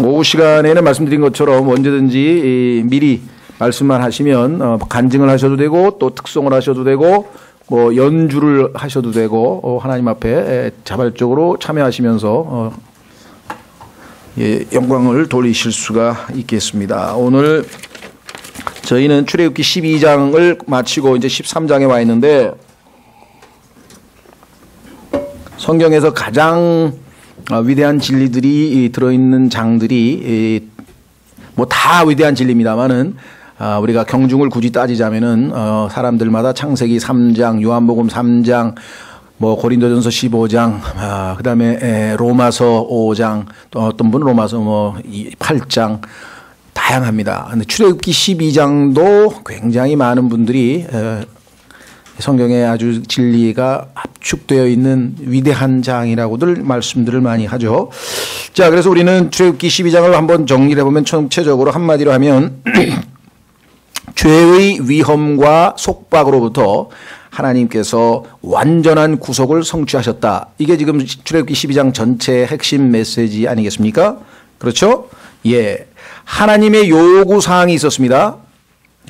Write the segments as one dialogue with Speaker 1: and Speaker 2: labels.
Speaker 1: 오후 시간에는 말씀드린 것처럼 언제든지 미리 말씀만 하시면 간증을 하셔도 되고 또 특송을 하셔도 되고 뭐 연주를 하셔도 되고 하나님 앞에 자발적으로 참여하시면서 영광을 돌리실 수가 있겠습니다. 오늘 저희는 출애굽기 12장을 마치고 이제 13장에 와 있는데 성경에서 가장 위대한 진리들이 들어있는 장들이 뭐 다 위대한 진리입니다만은 우리가 경중을 굳이 따지자면은 사람들마다 창세기 3장, 요한복음 3장, 뭐 고린도전서 15장, 그다음에 로마서 5장, 또 어떤 분은 로마서 뭐 8장 다양합니다. 근데 출애굽기 12장도 굉장히 많은 분들이 성경에 아주 진리가 압축되어 있는 위대한 장이라고들 말씀들을 많이 하죠. 자, 그래서 우리는 출애굽기 12장을 한번 정리를 해보면 총체적으로 한마디로 하면 죄의 위험과 속박으로부터 하나님께서 완전한 구속을 성취하셨다. 이게 지금 출애굽기 12장 전체의 핵심 메시지 아니겠습니까? 그렇죠? 예. 하나님의 요구사항이 있었습니다.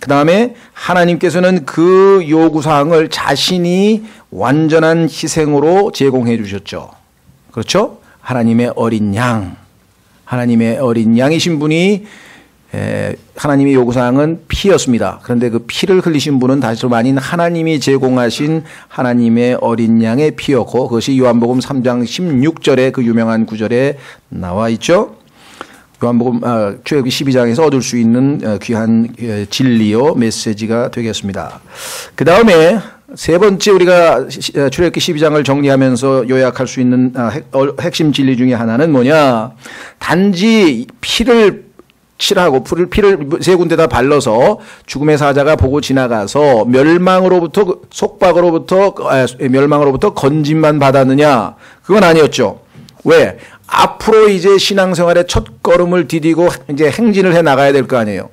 Speaker 1: 그 다음에 하나님께서는 그 요구사항을 자신이 완전한 희생으로 제공해 주셨죠. 그렇죠? 하나님의 어린 양. 하나님의 어린 양이신 분이 하나님의 요구사항은 피였습니다. 그런데 그 피를 흘리신 분은 다름 아닌 하나님이 제공하신 하나님의 어린 양의 피였고 그것이 요한복음 3장 16절에 그 유명한 구절에 나와 있죠. 요한복음 출애굽기 12장에서 얻을 수 있는 귀한 진리요 메시지가 되겠습니다. 그 다음에 세 번째 우리가 출애굽기 12장을 정리하면서 요약할 수 있는 핵심 진리 중에 하나는 뭐냐? 단지 피를 칠하고 피를 세 군데다 발라서 죽음의 사자가 보고 지나가서 멸망으로부터 건짐만 받았느냐? 그건 아니었죠. 왜? 앞으로 이제 신앙생활의 첫 걸음을 디디고 이제 행진을 해 나가야 될 거 아니에요.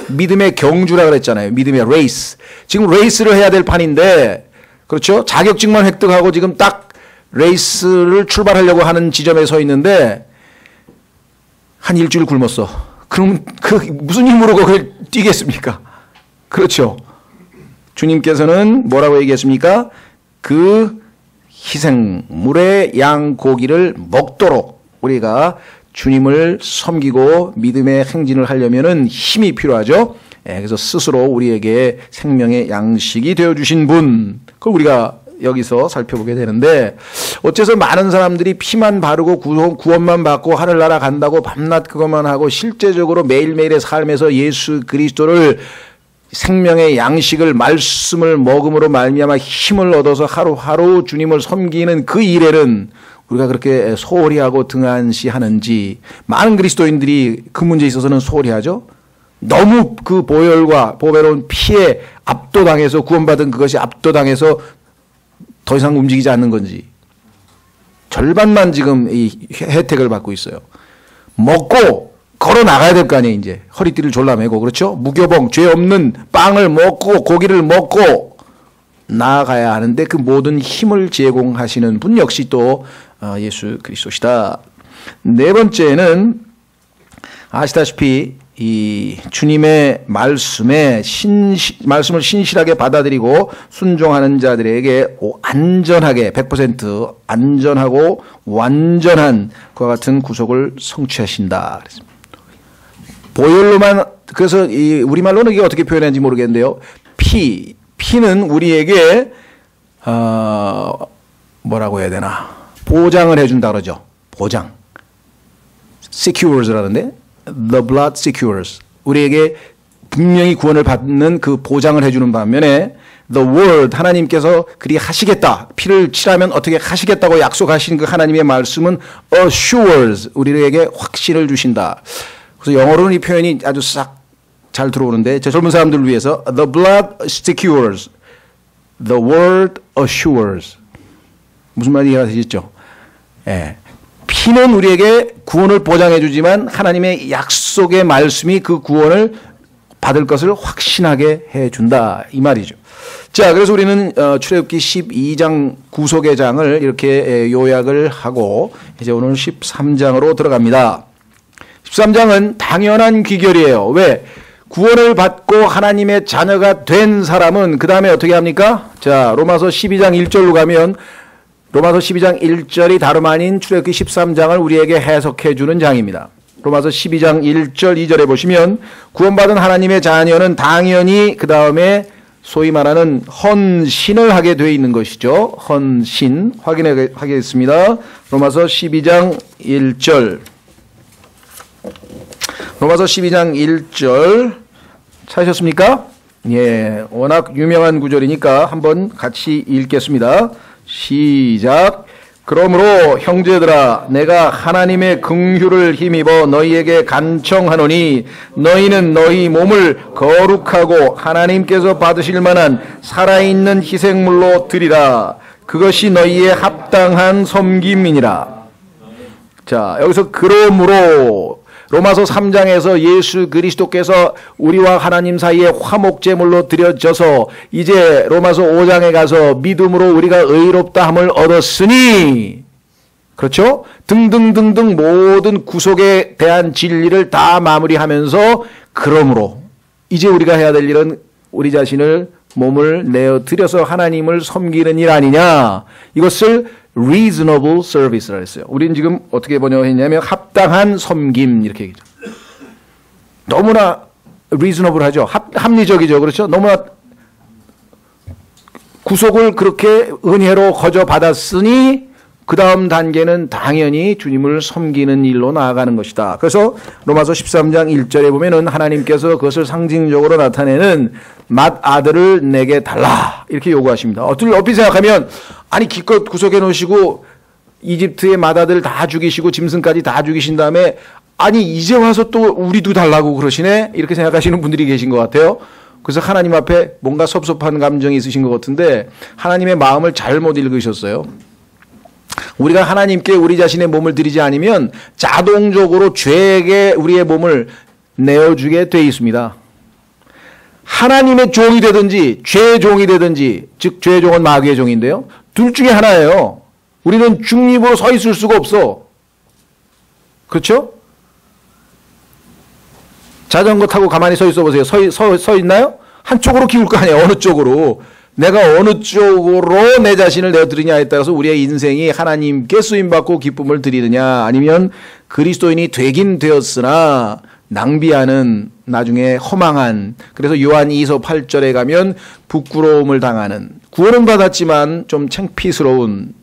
Speaker 1: 믿음의 경주라 그랬잖아요. 믿음의 레이스. 지금 레이스를 해야 될 판인데, 그렇죠? 자격증만 획득하고 지금 딱 레이스를 출발하려고 하는 지점에 서 있는데, 한 일주일 굶었어. 그럼 무슨 힘으로 그걸 뛰겠습니까? 그렇죠. 주님께서는 뭐라고 얘기했습니까? 그 희생물의 양고기를 먹도록 우리가 주님을 섬기고 믿음의 행진을 하려면은 힘이 필요하죠. 그래서 스스로 우리에게 생명의 양식이 되어주신 분, 그걸 우리가 여기서 살펴보게 되는데 어째서 많은 사람들이 피만 바르고 구원만 받고 하늘나라 간다고 밤낮 그것만 하고 실제적으로 매일매일의 삶에서 예수 그리스도를 생명의 양식을 말씀을 먹음으로 말미암아 힘을 얻어서 하루하루 주님을 섬기는 그 일에는 우리가 그렇게 소홀히 하고 등한시하는지 많은 그리스도인들이 그 문제에 있어서는 소홀히 하죠. 너무 그 보혈과 보배로운 피에 압도당해서 구원받은 그것이 압도당해서 더 이상 움직이지 않는 건지 절반만 지금 이 혜택을 받고 있어요. 먹고 걸어 나가야 될 거 아니에요. 이제 허리띠를 졸라매고 그렇죠. 무교봉 죄 없는 빵을 먹고 고기를 먹고 나아가야 하는데 그 모든 힘을 제공하시는 분 역시 또 예수 그리스도시다. 네 번째는 아시다시피 이 주님의 말씀을 신실하게 받아들이고 순종하는 자들에게 안전하게 100% 안전하고 완전한 그와 같은 구속을 성취하신다. 그랬습니다. 보혈로만 그래서 이 우리말로는 이게 어떻게 표현하는지 모르겠는데요. 피는 우리에게 뭐라고 해야 되나 보장을 해준다 그러죠. 보장. secures라는데 the blood secures. 우리에게 분명히 구원을 받는 그 보장을 해주는 반면에 the word 하나님께서 그리 하시겠다. 피를 칠하면 어떻게 하시겠다고 약속하신 그 하나님의 말씀은 assures 우리에게 확신을 주신다. 그래서 영어로는 이 표현이 아주 싹 잘 들어오는데 저 젊은 사람들을 위해서 the blood secures, the word assures. 무슨 말인지 이해하시겠죠? 예. 피는 우리에게 구원을 보장해 주지만 하나님의 약속의 말씀이 그 구원을 받을 것을 확신하게 해준다 이 말이죠. 자, 그래서 우리는 출애굽기 12장 구속의 장을 이렇게 요약을 하고 이제 오늘 13장으로 들어갑니다. 13장은 당연한 귀결이에요. 왜? 구원을 받고 하나님의 자녀가 된 사람은 그 다음에 어떻게 합니까? 자, 로마서 12장 1절로 가면 로마서 12장 1절이 다름 아닌 출애굽기 13장을 우리에게 해석해 주는 장입니다. 로마서 12장 1절 2절에 보시면 구원받은 하나님의 자녀는 당연히 그 다음에 소위 말하는 헌신을 하게 되어 있는 것이죠. 헌신 확인하겠습니다. 로마서 12장 1절 로마서 12장 1절 찾으셨습니까? 예, 워낙 유명한 구절이니까 한번 같이 읽겠습니다. 시작. 그러므로 형제들아 내가 하나님의 긍휼을 힘입어 너희에게 간청하노니 너희는 너희 몸을 거룩하고 하나님께서 받으실 만한 살아있는 희생물로 드리라. 그것이 너희의 합당한 섬김이니라. 자, 여기서 그러므로 로마서 3장에서 예수 그리스도께서 우리와 하나님 사이에 화목제물로 드려져서 이제 로마서 5장에 가서 믿음으로 우리가 의롭다함을 얻었으니, 그렇죠? 등등등등 모든 구속에 대한 진리를 다 마무리하면서 그러므로 이제 우리가 해야 될 일은 우리 자신을 몸을 내어 드려서 하나님을 섬기는 일 아니냐. 이것을 reasonable service라 했어요. 우리는 지금 어떻게 번역했냐면 합당한 섬김 이렇게 얘기죠. 너무나 reasonable 하죠. 합리적이죠. 그렇죠? 너무나 구속을 그렇게 은혜로 거저 받았으니 그 다음 단계는 당연히 주님을 섬기는 일로 나아가는 것이다. 그래서 로마서 13장 1절에 보면은 하나님께서 그것을 상징적으로 나타내는 맏아들을 내게 달라 이렇게 요구하십니다. 어떻게 생각하면 아니 기껏 구속해 놓으시고 이집트의 맏아들 다 죽이시고 짐승까지 다 죽이신 다음에 아니 이제 와서 또 우리도 달라고 그러시네 이렇게 생각하시는 분들이 계신 것 같아요. 그래서 하나님 앞에 뭔가 섭섭한 감정이 있으신 것 같은데 하나님의 마음을 잘못 읽으셨어요. 우리가 하나님께 우리 자신의 몸을 드리지 않으면 자동적으로 죄에게 우리의 몸을 내어주게 돼 있습니다. 하나님의 종이 되든지 죄의 종이 되든지, 즉 죄의 종은 마귀의 종인데요. 둘 중에 하나예요. 우리는 중립으로 서 있을 수가 없어. 그렇죠? 자전거 타고 가만히 서 있어 보세요. 서 있나요? 한쪽으로 기울 거 아니에요. 어느 쪽으로. 내가 어느 쪽으로 내 자신을 내어드리냐에 따라서 우리의 인생이 하나님께 쓰임받고 기쁨을 드리느냐 아니면 그리스도인이 되긴 되었으나 낭비하는 나중에 허망한, 그래서 요한 2서 8절에 가면 부끄러움을 당하는, 구원은 받았지만 좀 창피스러운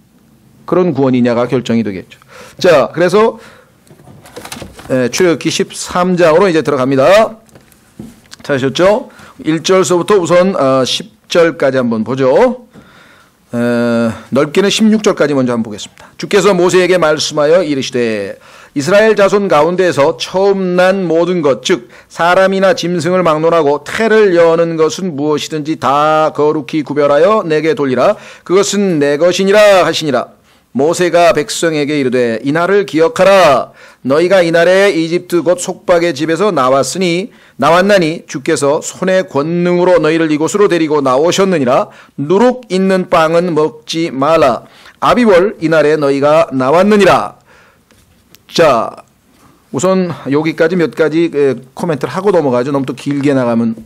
Speaker 1: 그런 구원이냐가 결정이 되겠죠. 자, 그래서 출애굽기 13장으로 이제 들어갑니다. 찾으셨죠? 1절서부터 우선 10절까지 한번 보죠. 넓게는 16절까지 먼저 한번 보겠습니다. 주께서 모세에게 말씀하여 이르시되 이스라엘 자손 가운데에서 처음 난 모든 것, 즉 사람이나 짐승을 막론하고 태를 여는 것은 무엇이든지 다 거룩히 구별하여 내게 돌리라. 그것은 내 것이니라 하시니라. 모세가 백성에게 이르되 이날을 기억하라. 너희가 이날에 이집트 곧 속박의 집에서 나왔나니 주께서 손의 권능으로 너희를 이곳으로 데리고 나오셨느니라. 누룩 있는 빵은 먹지 말라. 아비월 이날에 너희가 나왔느니라. 자, 우선 여기까지 몇 가지 코멘트를 하고 넘어가죠. 너무 또 길게 나가면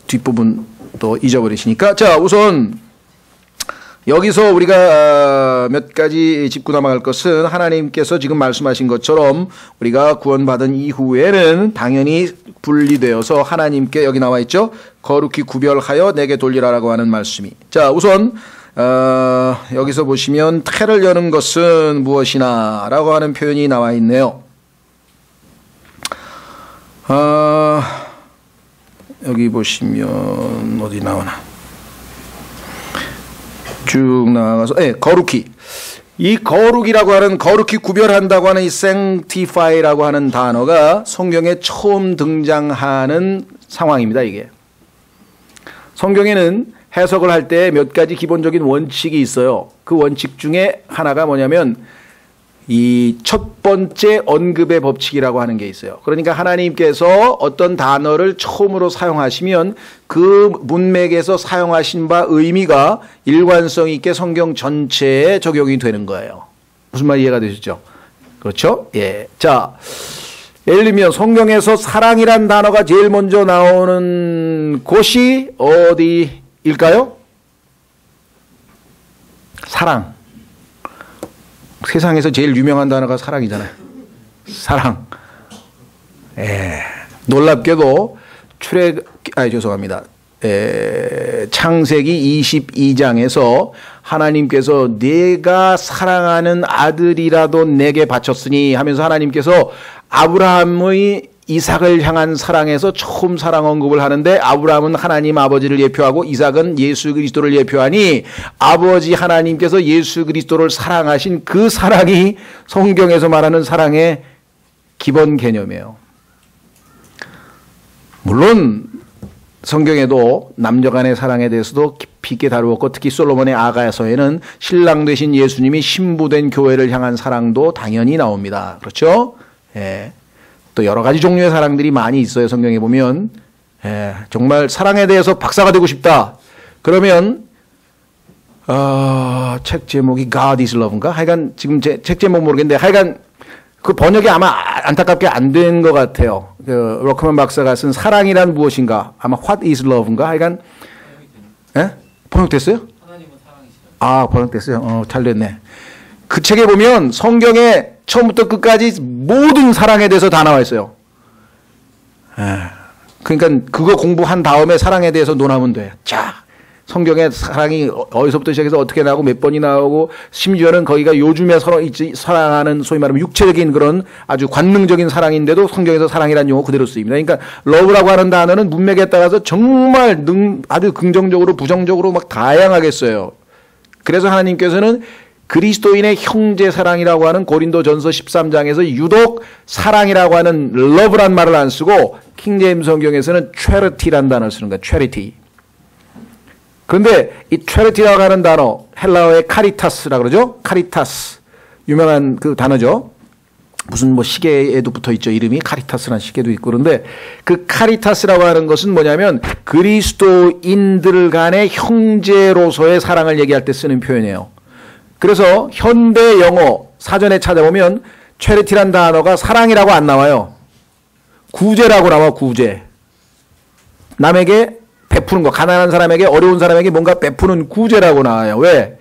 Speaker 1: 뒷부분 또 잊어버리시니까. 자, 우선 여기서 우리가 몇 가지 짚고 넘어갈 것은 하나님께서 지금 말씀하신 것처럼 우리가 구원받은 이후에는 당연히 분리되어서 하나님께, 여기 나와 있죠, 거룩히 구별하여 내게 돌리라라고 하는 말씀이. 자, 우선 여기서 보시면 태를 여는 것은 무엇이나 라고 하는 표현이 나와 있네요. 여기 보시면 어디 나오나, 쭉 나가서 거룩히, 이 거룩이라고 하는, 거룩히 구별한다고 하는 이 sanctify라고 하는 단어가 성경에 처음 등장하는 상황입니다. 이게 성경에는 해석을 할 때 몇 가지 기본적인 원칙이 있어요. 그 원칙 중에 하나가 뭐냐면 이 첫 번째 언급의 법칙이라고 하는 게 있어요. 그러니까 하나님께서 어떤 단어를 처음으로 사용하시면 그 문맥에서 사용하신 바 의미가 일관성 있게 성경 전체에 적용이 되는 거예요. 무슨 말 이해가 되시죠? 그렇죠? 예. 자, 예를 들면 성경에서 사랑이란 단어가 제일 먼저 나오는 곳이 어디일까요? 사랑. 세상에서 제일 유명한 단어가 사랑이잖아요. 사랑. 예. 놀랍게도 죄송합니다. 창세기 22장에서 하나님께서 내가 사랑하는 아들이라도 내게 바쳤으니 하면서 하나님께서 아브라함의 이삭을 향한 사랑에서 처음 사랑 언급을 하는데 아브라함은 하나님 아버지를 예표하고 이삭은 예수 그리스도를 예표하니 아버지 하나님께서 예수 그리스도를 사랑하신 그 사랑이 성경에서 말하는 사랑의 기본 개념이에요. 물론 성경에도 남녀 간의 사랑에 대해서도 깊이 있게 다루었고 특히 솔로몬의 아가서에는 신랑 되신 예수님이 신부된 교회를 향한 사랑도 당연히 나옵니다. 그렇죠? 예. 또 여러 가지 종류의 사랑들이 많이 있어요. 성경에 보면. 예. 정말 사랑에 대해서 박사가 되고 싶다. 그러면 책 제목이 God is Love인가? 하여간 지금 책 제목 모르겠는데 하여간 그 번역이 아마 안타깝게 안 된 것 같아요. 그 로크만 박사가 쓴 사랑이란 무엇인가? 아마 What is Love인가? 하여간 예? 번역됐어요? 하나님은 사랑이시다. 번역됐어요. 잘 됐네. 그 책에 보면 성경에 처음부터 끝까지 모든 사랑에 대해서 다 나와 있어요. 예. 그러니까 그거 공부한 다음에 사랑에 대해서 논하면 돼. 자, 성경에 사랑이 어디서부터 시작해서 어떻게 나오고 몇 번이 나오고 심지어는 거기가 요즘에 서로 사랑하는 소위 말하면 육체적인 그런 아주 관능적인 사랑인데도 성경에서 사랑이라는 용어 그대로 쓰입니다. 그러니까 러브라고 하는 단어는 문맥에 따라서 정말 아주 긍정적으로 부정적으로 막 다양하게 써요. 그래서 하나님께서는 그리스도인의 형제 사랑이라고 하는 고린도전서 13장에서 유독 사랑이라고 하는 러브란 말을 안 쓰고 킹제임스 성경에서는 charity란 단어를 쓰는 거예요. charity. 그런데 이 charity라고 하는 단어 헬라어의 카리타스라고 그러죠. 카리타스 유명한 그 단어죠. 무슨 뭐 시계에도 붙어 있죠. 이름이 카리타스라는 시계도 있고 그런데 그 카리타스라고 하는 것은 뭐냐면 그리스도인들 간의 형제로서의 사랑을 얘기할 때 쓰는 표현이에요. 그래서 현대 영어 사전에 찾아보면 charity란 단어가 사랑이라고 안 나와요. 구제라고 나와. 구제. 남에게 베푸는 거. 가난한 사람에게 어려운 사람에게 뭔가 베푸는 구제라고 나와요. 왜?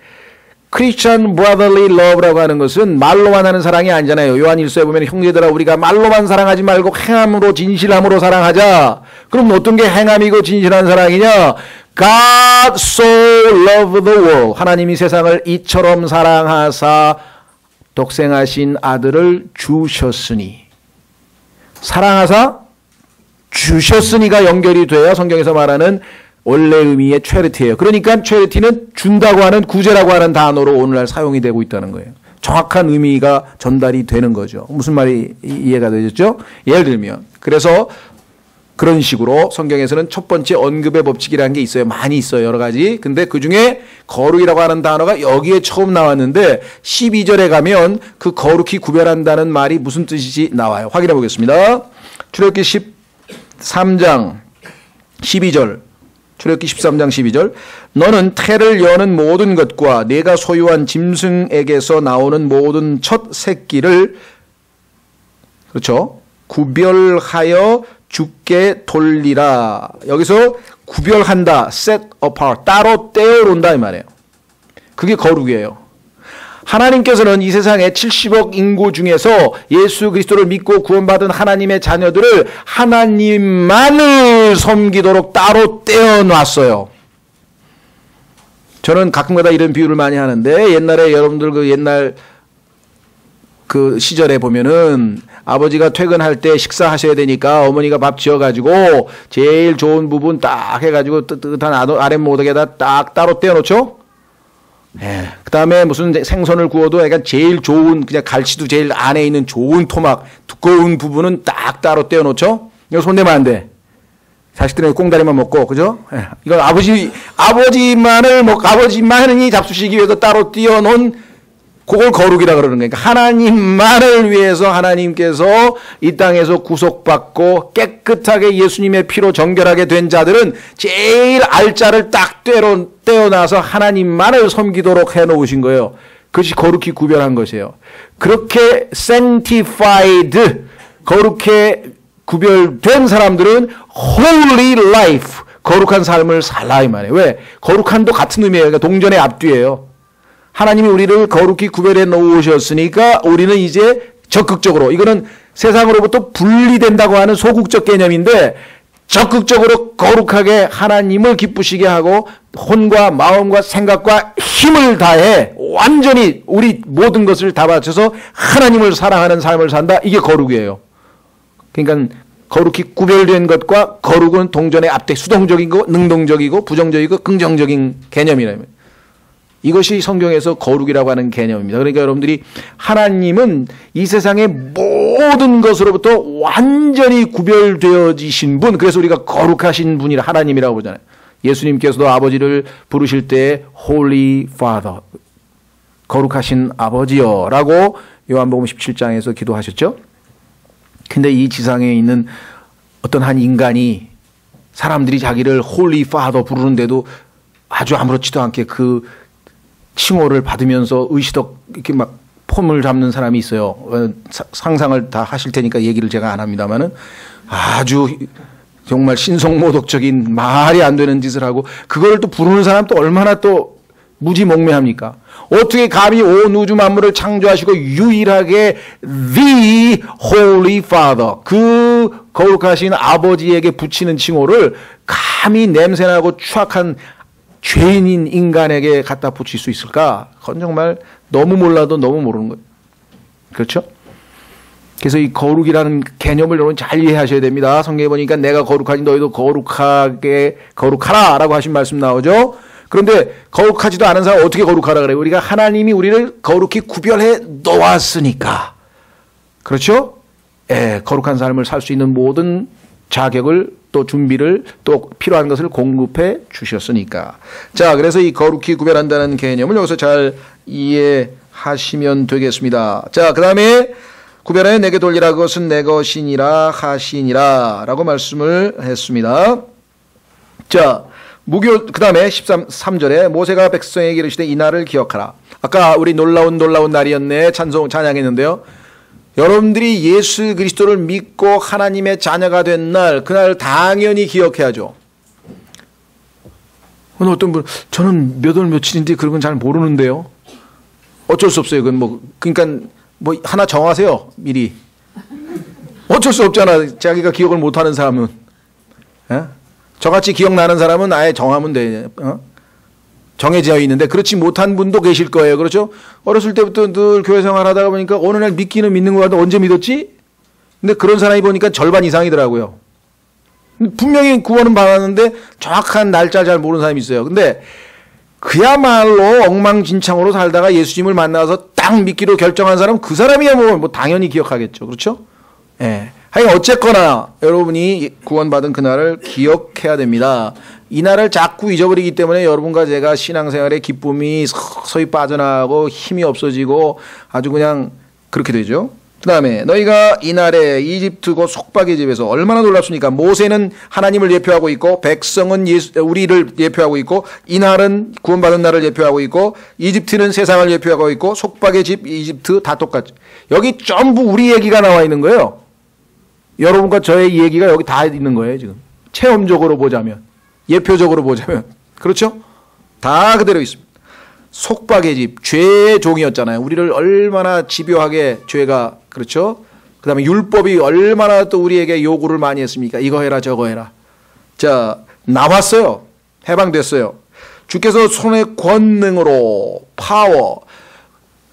Speaker 1: Christian Brotherly Love라고 하는 것은 말로만 하는 사랑이 아니잖아요. 요한일서에 보면 형제들아 우리가 말로만 사랑하지 말고 행함으로 진실함으로 사랑하자. 그럼 어떤 게 행함이고 진실한 사랑이냐? God so loved the world. 하나님이 세상을 이처럼 사랑하사 독생하신 아들을 주셨으니. 사랑하사 주셨으니가 연결이 돼야 성경에서 말하는 원래 의미의 charity예요. 그러니까 charity는 준다고 하는 구제라고 하는 단어로 오늘날 사용이 되고 있다는 거예요. 정확한 의미가 전달이 되는 거죠. 무슨 말이 이해가 되셨죠? 예를 들면 그래서 그런 식으로 성경에서는 첫 번째 언급의 법칙이라는 게 있어요. 많이 있어요. 여러 가지. 근데 그중에 거룩이라고 하는 단어가 여기에 처음 나왔는데 12절에 가면 그 거룩히 구별한다는 말이 무슨 뜻인지 나와요. 확인해 보겠습니다. 출애굽기 13장 12절 출애굽기 13장 12절 너는 태를 여는 모든 것과 내가 소유한 짐승에게서 나오는 모든 첫 새끼를 그렇죠? 구별하여 주께 돌리라. 여기서 구별한다. set apart. 따로 떼어놓는다 이 말이에요. 그게 거룩이에요. 하나님께서는 이 세상에 70억 인구 중에서 예수 그리스도를 믿고 구원받은 하나님의 자녀들을 하나님만을 섬기도록 따로 떼어놨어요. 저는 가끔가다 이런 비유를 많이 하는데 옛날에 여러분들 그 옛날 그 시절에 보면은 아버지가 퇴근할 때 식사하셔야 되니까 어머니가 밥 지어가지고 제일 좋은 부분 딱 해가지고 뜨뜻한 아랫모닥에다 딱 따로 떼어놓죠? 예. 그 다음에 무슨 생선을 구워도 약간 제일 좋은, 그냥 갈치도 제일 안에 있는 좋은 토막, 두꺼운 부분은 딱 따로 떼어놓죠? 이거 손대면 안 돼. 자식들은 꽁다리만 먹고, 그죠? 예. 이건 아버지만이 잡수시기 위해서 따로 띄어놓은 그걸 거룩이라 그러는 거니까 하나님만을 위해서 하나님께서 이 땅에서 구속받고 깨끗하게 예수님의 피로 정결하게 된 자들은 제일 알짜를 딱 떼어놔서 하나님만을 섬기도록 해놓으신 거예요. 그것이 거룩히 구별한 것이에요. 그렇게 sanctified, 거룩해 구별된 사람들은 holy life, 거룩한 삶을 살라 이 말이에요. 왜? 거룩한도 같은 의미예요. 그러니까 동전의 앞뒤예요. 하나님이 우리를 거룩히 구별해 놓으셨으니까 우리는 이제 적극적으로, 이거는 세상으로부터 분리된다고 하는 소극적 개념인데 적극적으로 거룩하게 하나님을 기쁘시게 하고 혼과 마음과 생각과 힘을 다해 완전히 우리 모든 것을 다 바쳐서 하나님을 사랑하는 삶을 산다. 이게 거룩이에요. 그러니까 거룩히 구별된 것과 거룩은 동전의 앞뒤, 수동적이고 능동적이고 부정적이고 긍정적인 개념이라면 이것이 성경에서 거룩이라고 하는 개념입니다. 그러니까 여러분들이 하나님은 이 세상의 모든 것으로부터 완전히 구별되어지신 분, 그래서 우리가 거룩하신 분이라 하나님이라고 보잖아요. 예수님께서도 아버지를 부르실 때 Holy Father, 거룩하신 아버지여 라고 요한복음 17장에서 기도하셨죠. 근데 이 지상에 있는 어떤 한 인간이 사람들이 자기를 Holy Father 부르는데도 아주 아무렇지도 않게 그 칭호를 받으면서 의시덕 이렇게 막 폼을 잡는 사람이 있어요. 상상을 다 하실 테니까 얘기를 제가 안 합니다만은 아주 정말 신성모독적인 말이 안 되는 짓을 하고 그걸 또 부르는 사람 또 얼마나 또 무지몽매합니까? 어떻게 감히 온 우주 만물을 창조하시고 유일하게 The Holy Father, 그 거룩하신 아버지에게 붙이는 칭호를 감히 냄새나고 추악한 죄인인 인간에게 갖다 붙일 수 있을까? 그건 정말 너무 몰라도 너무 모르는 거예요. 그렇죠? 그래서 이 거룩이라는 개념을 여러분 잘 이해하셔야 됩니다. 성경에 보니까 내가 거룩하니 너희도 거룩하게 거룩하라 라고 하신 말씀 나오죠. 그런데 거룩하지도 않은 사람 어떻게 거룩하라 그래요? 우리가 하나님이 우리를 거룩히 구별해 놓았으니까. 그렇죠? 예, 거룩한 삶을 살 수 있는 모든 자격을 또 준비를 또 필요한 것을 공급해 주셨으니까. 자, 그래서 이 거룩히 구별한다는 개념을 여기서 잘 이해하시면 되겠습니다. 자, 그 다음에 구별하여 내게 돌리라, 그것은 내 것이니라 하시니라 라고 말씀을 했습니다. 자, 그 다음에 13절에 모세가 백성에게 이르시되 이 날을 기억하라. 아까 우리 놀라운 날이었네 찬양했는데요. 여러분들이 예수 그리스도를 믿고 하나님의 자녀가 된 날, 그날 당연히 기억해야죠. 어떤 분, 저는 몇 월 며칠인데 그런 건 잘 모르는데요. 어쩔 수 없어요. 그건 그러니까 하나 정하세요. 미리. 어쩔 수 없잖아. 자기가 기억을 못하는 사람은. 에? 저같이 기억나는 사람은 아예 정하면 돼. 정해져 있는데 그렇지 못한 분도 계실 거예요. 그렇죠? 어렸을 때부터 늘 교회 생활하다가 보니까 어느 날 믿기는 믿는 거 같은데 언제 믿었지? 근데 그런 사람이 보니까 절반 이상이더라고요. 분명히 구원은 받았는데 정확한 날짜 잘 모르는 사람이 있어요. 근데 그야말로 엉망진창으로 살다가 예수님을 만나서 딱 믿기로 결정한 사람, 그 사람이야 뭐 당연히 기억하겠죠. 그렇죠? 예. 하여간 어쨌거나 여러분이 구원받은 그날을 기억해야 됩니다. 이 날을 자꾸 잊어버리기 때문에 여러분과 제가 신앙생활의 기쁨이 서서히 빠져나가고 힘이 없어지고 아주 그냥 그렇게 되죠. 그 다음에 너희가 이 날에 이집트 곧 속박의 집에서 얼마나 놀랍습니까? 모세는 하나님을 예표하고 있고 백성은 우리를 예표하고 있고 이 날은 구원받은 날을 예표하고 있고 이집트는 세상을 예표하고 있고 속박의 집 이집트 다 똑같죠. 여기 전부 우리 얘기가 나와 있는 거예요. 여러분과 저의 얘기가 여기 다 있는 거예요. 지금 체험적으로 보자면, 예표적으로 보자면, 그렇죠? 다 그대로 있습니다. 속박의 집, 죄의 종이었잖아요. 우리를 얼마나 집요하게 죄가, 그렇죠? 그 다음에 율법이 얼마나 또 우리에게 요구를 많이 했습니까? 이거 해라 저거 해라. 자, 나왔어요. 해방됐어요. 주께서 손의 권능으로, 파워,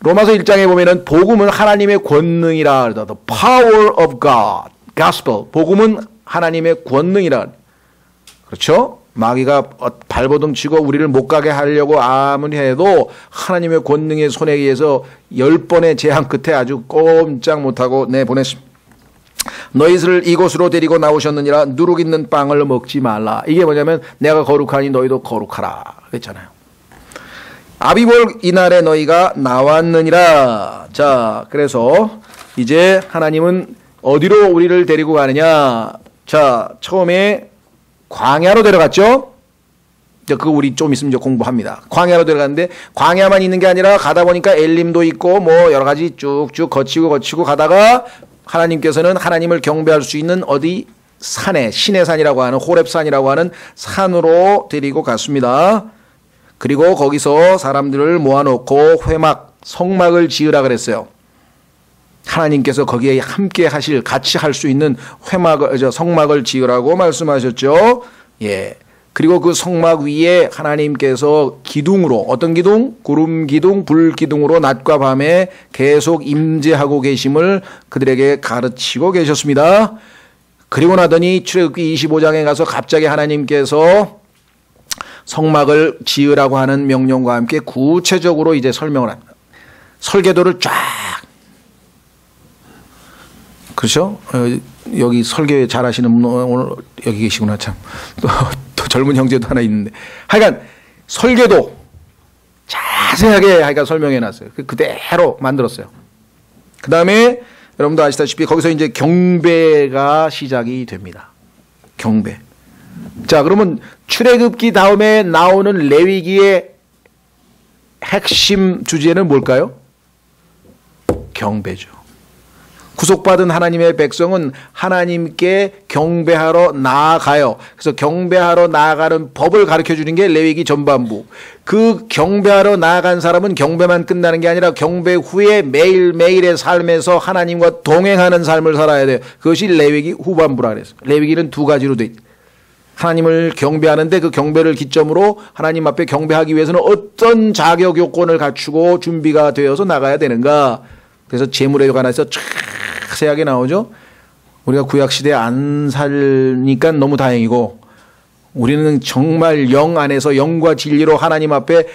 Speaker 1: 로마서 1장에 보면은 복음은 하나님의 권능이라, the power of God, gospel, 복음은 하나님의 권능이라. 그렇죠? 마귀가 발버둥 치고 우리를 못 가게 하려고 아무리 해도 하나님의 권능의 손에 의해서 10번의 재앙 끝에 아주 꼼짝 못하고 내보냈습니다. 너희를 이곳으로 데리고 나오셨느니라 누룩 있는 빵을 먹지 말라. 이게 뭐냐면 내가 거룩하니 너희도 거룩하라 그랬잖아요. 아비볼 이날에 너희가 나왔느니라. 자, 그래서 이제 하나님은 어디로 우리를 데리고 가느냐. 자, 처음에 광야로 데려갔죠. 그거 우리 좀 있으면 이제 공부합니다. 광야로 들어갔는데 광야만 있는 게 아니라 가다 보니까 엘림도 있고 뭐 여러 가지 쭉쭉 거치고 가다가 하나님께서는 하나님을 경배할 수 있는 어디 산에 신의 산이라고 하는 호렙산이라고 하는 산으로 데리고 갔습니다. 그리고 거기서 사람들을 모아놓고 회막 성막을 지으라 그랬어요. 하나님께서 거기에 함께 하실 같이 할 수 있는 성막을 지으라고 말씀하셨죠. 예. 그리고 그 성막 위에 하나님께서 기둥으로 어떤 기둥? 구름 기둥, 불 기둥으로 낮과 밤에 계속 임재하고 계심을 그들에게 가르치고 계셨습니다. 그리고 나더니 출애굽기 25장에 가서 갑자기 하나님께서 성막을 지으라고 하는 명령과 함께 구체적으로 이제 설명을 합니다. 설계도를 쫙. 그렇죠? 여기 설계 잘하시는 분 오늘 여기 계시구나 참. 또 젊은 형제도 하나 있는데. 하여간 설계도 자세하게 하여간 설명해 놨어요. 그대로 만들었어요. 그 다음에 여러분도 아시다시피 거기서 이제 경배가 시작이 됩니다. 경배. 자, 그러면 출애굽기 다음에 나오는 레위기의 핵심 주제는 뭘까요? 경배죠. 구속받은 하나님의 백성은 하나님께 경배하러 나아가요. 그래서 경배하러 나아가는 법을 가르쳐 주는 게 레위기 전반부. 그 경배하러 나아간 사람은 경배만 끝나는 게 아니라 경배 후에 매일매일의 삶에서 하나님과 동행하는 삶을 살아야 돼요. 그것이 레위기 후반부라 그랬어요. 레위기는 두 가지로 돼 있어요. 하나님을 경배하는데 그 경배를 기점으로 하나님 앞에 경배하기 위해서는 어떤 자격 요건을 갖추고 준비가 되어서 나가야 되는가. 그래서 재물에 관해서 자세하게 나오죠. 우리가 구약시대에 안 살니까 너무 다행이고 우리는 정말 영 안에서 영과 진리로 하나님 앞에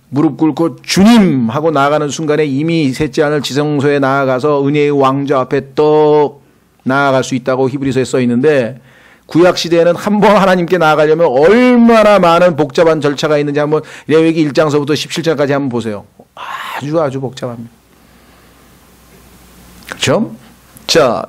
Speaker 1: 무릎 꿇고 주님 하고 나아가는 순간에 이미 셋째 하늘 지성소에 나아가서 은혜의 왕좌 앞에 떡 나아갈 수 있다고 히브리서에 써 있는데 구약시대에는 한번 하나님께 나아가려면 얼마나 많은 복잡한 절차가 있는지 한번 레위기 1장서부터 17장까지 한번 보세요. 아주 복잡합니다. 그렇죠? 자,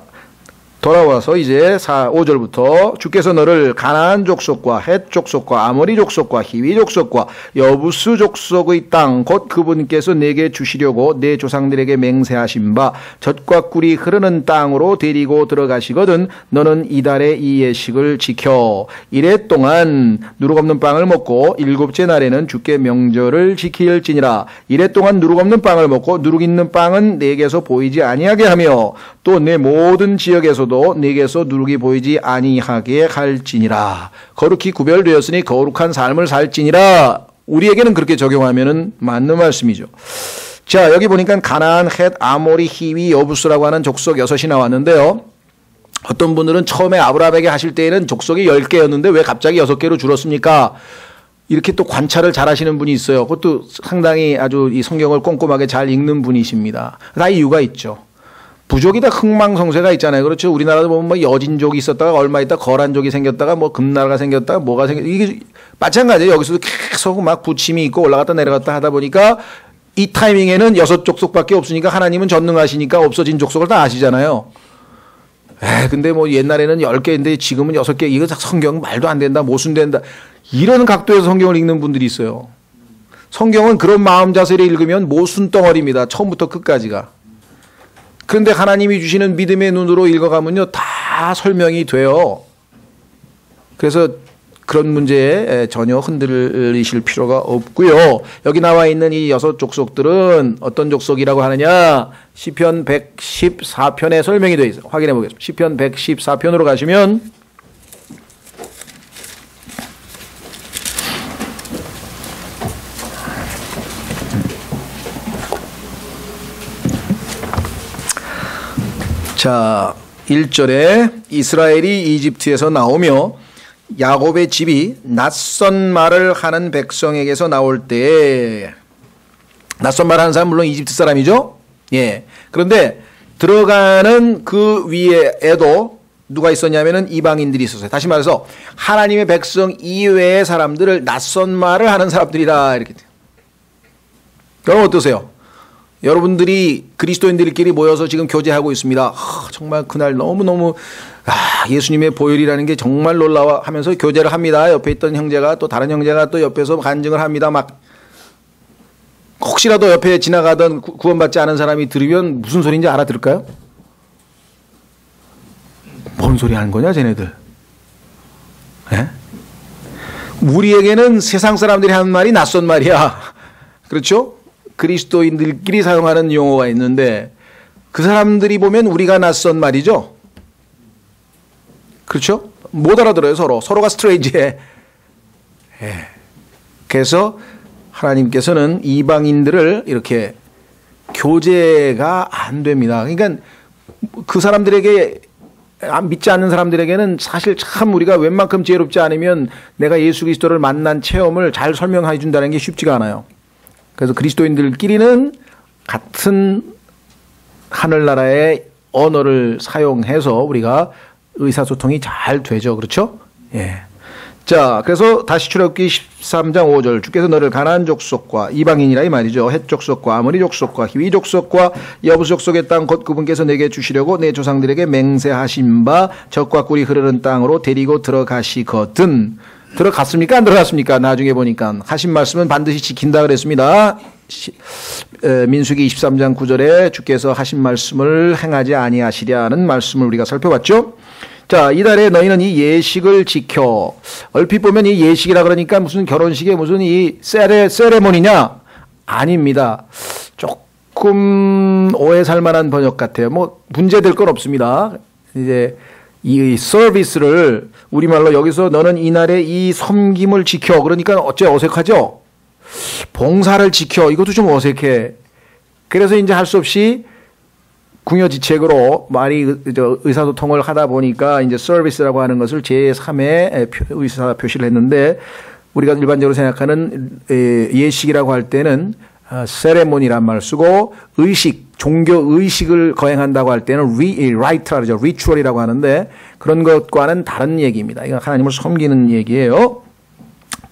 Speaker 1: 돌아와서 이제 5절부터 주께서 너를 가나안 족속과 헷 족속과 아모리 족속과 히위 족속과 여부스 족속의 땅 곧 그분께서 내게 주시려고 내 조상들에게 맹세하신 바 젖과 꿀이 흐르는 땅으로 데리고 들어가시거든 너는 이달의 이 예식을 지켜 이래 동안 누룩 없는 빵을 먹고 일곱째 날에는 주께 명절을 지킬지니라. 이래 동안 누룩 없는 빵을 먹고 누룩 있는 빵은 내게서 보이지 아니하게 하며 또 내 모든 지역에서도 내게서 누룩이 보이지 아니하게 할지니라. 거룩히 구별되었으니 거룩한 삶을 살지니라. 우리에게는 그렇게 적용하면은 맞는 말씀이죠. 자, 여기 보니까 가나안, 헷, 아모리, 히위, 여부스라고 하는 족속 6이 나왔는데요. 어떤 분들은 처음에 아브라함에게 하실 때에는 족속이 10개였는데 왜 갑자기 6개로 줄었습니까? 이렇게 또 관찰을 잘 하시는 분이 있어요. 그것도 상당히 아주 이 성경을 꼼꼼하게 잘 읽는 분이십니다. 다 이유가 있죠. 부족이 다 흥망성쇠가 있잖아요. 그렇죠. 우리나라도 보면 뭐 여진족이 있었다가 얼마 있다 거란족이 생겼다가 뭐 금나라가 생겼다가 뭐가 이게 마찬가지예요. 여기서도 계속 막 부침이 있고 올라갔다 내려갔다 하다 보니까 이 타이밍에는 6족속밖에 없으니까 하나님은 전능하시니까 없어진 족속을 다 아시잖아요. 근데 뭐 옛날에는 10개인데 지금은 6개. 이거 성경 말도 안 된다. 모순된다. 이런 각도에서 성경을 읽는 분들이 있어요. 성경은 그런 마음 자세를 읽으면 모순 덩어리입니다. 처음부터 끝까지가. 그런데 하나님이 주시는 믿음의 눈으로 읽어가면요 다 설명이 돼요. 그래서 그런 문제에 전혀 흔들리실 필요가 없고요. 여기 나와 있는 이 6족속들은 어떤 족속이라고 하느냐. 시편 114편에 설명이 되어 있어요. 확인해 보겠습니다. 시편 114편으로 가시면 자, 1절에 이스라엘이 이집트에서 나오며 야곱의 집이 낯선 말을 하는 백성에게서 나올 때 낯선 말을 하는 사람은 물론 이집트 사람이죠. 예. 그런데 들어가는 그 위에도 누가 있었냐면은 이방인들이 있었어요. 다시 말해서 하나님의 백성 이외의 사람들을 낯선 말을 하는 사람들이다 이렇게 돼요. 여러분 어떠세요? 여러분들이 그리스도인들끼리 모여서 지금 교제하고 있습니다. 정말 그날 너무너무 예수님의 보혈이라는 게 정말 놀라워 하면서 교제를 합니다. 옆에 있던 형제가 또 다른 형제가 또 옆에서 간증을 합니다. 막 혹시라도 옆에 지나가던 구원받지 않은 사람이 들으면 무슨 소리인지 알아들을까요? 뭔 소리 하는 거냐 쟤네들. 예? 우리에게는 세상 사람들이 하는 말이 낯선 말이야. 그렇죠? 그리스도인들끼리 사용하는 용어가 있는데 그 사람들이 보면 우리가 낯선 말이죠. 그렇죠? 못 알아들어요. 서로가 스트레인지해. 예. 그래서 하나님께서는 이방인들을 이렇게 교제가 안 됩니다. 그러니까 그 사람들에게 믿지 않는 사람들에게는 사실 참 우리가 웬만큼 지혜롭지 않으면 내가 예수 그리스도를 만난 체험을 잘 설명해 준다는 게 쉽지가 않아요. 그래서 그리스도인들끼리는 같은 하늘나라의 언어를 사용해서 우리가 의사소통이 잘 되죠. 그렇죠? 예. 자, 그래서 다시 출애굽기 13장 5절 주께서 너를 가나안 족속과 이방인이라 이 말이죠. 헷 족속과 아모리 족속과 히위 족속과 여부스 족속의 땅 곧 그분께서 내게 주시려고 내 조상들에게 맹세하신 바 젖과 꿀이 흐르는 땅으로 데리고 들어가시거든. 들어갔습니까? 안 들어갔습니까? 나중에 보니까 하신 말씀은 반드시 지킨다 그랬습니다. 민수기 23장 9절에 주께서 하신 말씀을 행하지 아니하시랴는 말씀을 우리가 살펴봤죠. 자, 이달에 너희는 이 예식을 지켜. 얼핏 보면 이 예식이라 그러니까 무슨 결혼식에 무슨 이 세레모니냐? 아닙니다. 조금 오해 살 만한 번역 같아요. 뭐 문제될 건 없습니다. 이제 이 서비스를 우리말로 여기서 너는 이날에 이 섬김을 지켜. 그러니까 어째 어색하죠? 봉사를 지켜. 이것도 좀 어색해. 그래서 이제 할 수 없이 궁여지책으로 말이 의사소통을 하다 보니까 이제 서비스라고 하는 것을 제3의 의사 표시를 했는데 우리가 일반적으로 생각하는 예식이라고 할 때는 세레모니란 말을 쓰고 의식, 종교 의식을 거행한다고 할 때는 라이트라 그러죠. 리추얼이라고 하는데 그런 것과는 다른 얘기입니다. 이건 하나님을 섬기는 얘기예요.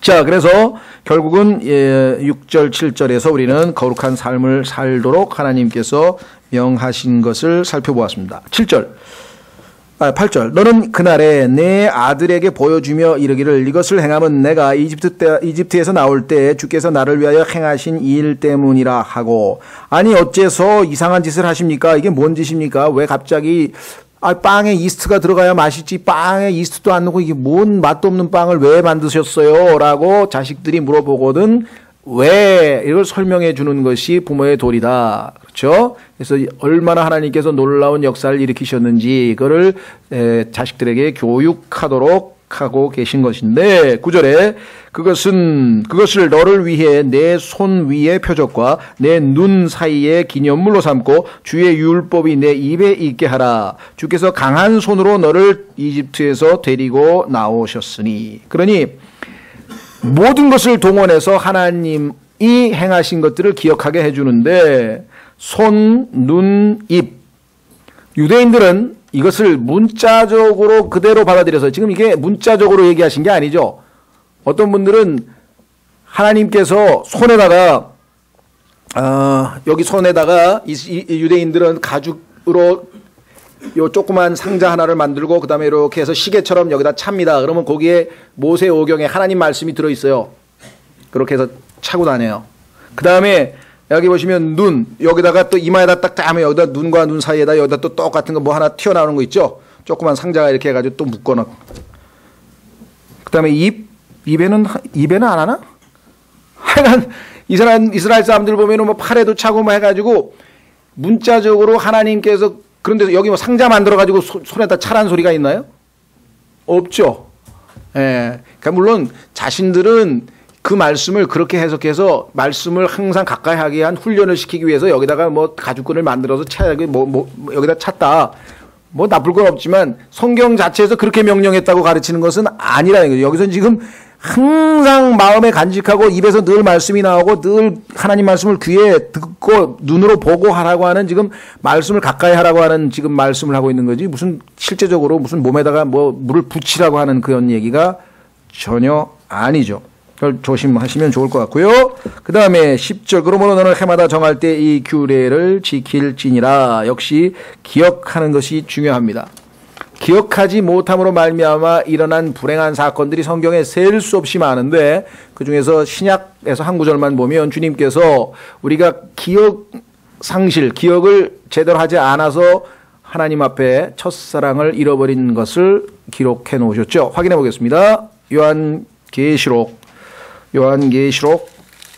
Speaker 1: 자, 그래서 결국은 6절, 7절에서 우리는 거룩한 삶을 살도록 하나님께서 명하신 것을 살펴보았습니다. 8절. 너는 그날에 내 아들에게 보여주며 이르기를 이것을 행하면 내가 이집트에서 나올 때 주께서 나를 위하여 행하신 일 때문이라 하고 아니 어째서 이상한 짓을 하십니까? 이게 뭔 짓입니까? 왜 갑자기 빵에 이스트가 들어가야 맛있지 빵에 이스트도 안 넣고 이게 뭔 맛도 없는 빵을 왜 만드셨어요? 라고 자식들이 물어보거든. 왜 이걸 설명해 주는 것이 부모의 도리다. 그렇죠? 그래서 얼마나 하나님께서 놀라운 역사를 일으키셨는지 이거를 자식들에게 교육하도록 하고 계신 것인데 9절에 그것을 너를 위해 내 손 위의 표적과 내 눈 사이의 기념물로 삼고 주의 율법이 내 입에 있게 하라. 주께서 강한 손으로 너를 이집트에서 데리고 나오셨으니. 그러니 모든 것을 동원해서 하나님이 행하신 것들을 기억하게 해주는데 손, 눈, 입. 유대인들은 이것을 문자적으로 그대로 받아들여서 지금 이게 문자적으로 얘기하신 게 아니죠. 어떤 분들은 하나님께서 손에다가 여기 손에다가 유대인들은 가죽으로 요 조그만 상자 하나를 만들고 그 다음에 이렇게 해서 시계처럼 여기다 찹니다. 그러면 거기에 모세오경에 하나님 말씀이 들어있어요. 그렇게 해서 차고 다녀요. 그 다음에 여기 보시면 눈 여기다가 또 이마에다 딱 짜면 여기다 눈과 눈 사이에다 여기다 또 똑같은 거 뭐 하나 튀어나오는 거 있죠. 조그만 상자가 이렇게 해가지고 또 묶어놓고. 그 다음에 입에는 안 하나? 하여간 이스라엘 사람들 보면은 뭐 팔에도 차고 뭐 해가지고 문자적으로 하나님께서 그런데 여기 뭐 상자 만들어가지고 손에다 차란 소리가 있나요? 없죠. 예. 그러니까 물론 자신들은 그 말씀을 그렇게 해석해서 말씀을 항상 가까이 하게 한 훈련을 시키기 위해서 여기다가 뭐 가죽끈을 만들어서 여기다 찼다. 뭐 나쁠 건 없지만 성경 자체에서 그렇게 명령했다고 가르치는 것은 아니라는 거죠. 여기서는 지금 항상 마음에 간직하고 입에서 늘 말씀이 나오고 늘 하나님 말씀을 귀에 듣고 눈으로 보고 하라고 하는 지금 말씀을 가까이 하라고 하는 지금 말씀을 하고 있는 거지 무슨 실제적으로 무슨 몸에다가 뭐 물을 붙이라고 하는 그런 얘기가 전혀 아니죠. 조심하시면 좋을 것 같고요. 그 다음에 10절 그러므로 너는 해마다 정할 때 이 규례를 지킬지니라. 역시 기억하는 것이 중요합니다. 기억하지 못함으로 말미암아 일어난 불행한 사건들이 성경에 셀 수 없이 많은데 그중에서 신약에서 한 구절만 보면 주님께서 우리가 기억을 제대로 하지 않아서 하나님 앞에 첫사랑을 잃어버린 것을 기록해 놓으셨죠. 확인해 보겠습니다. 요한계시록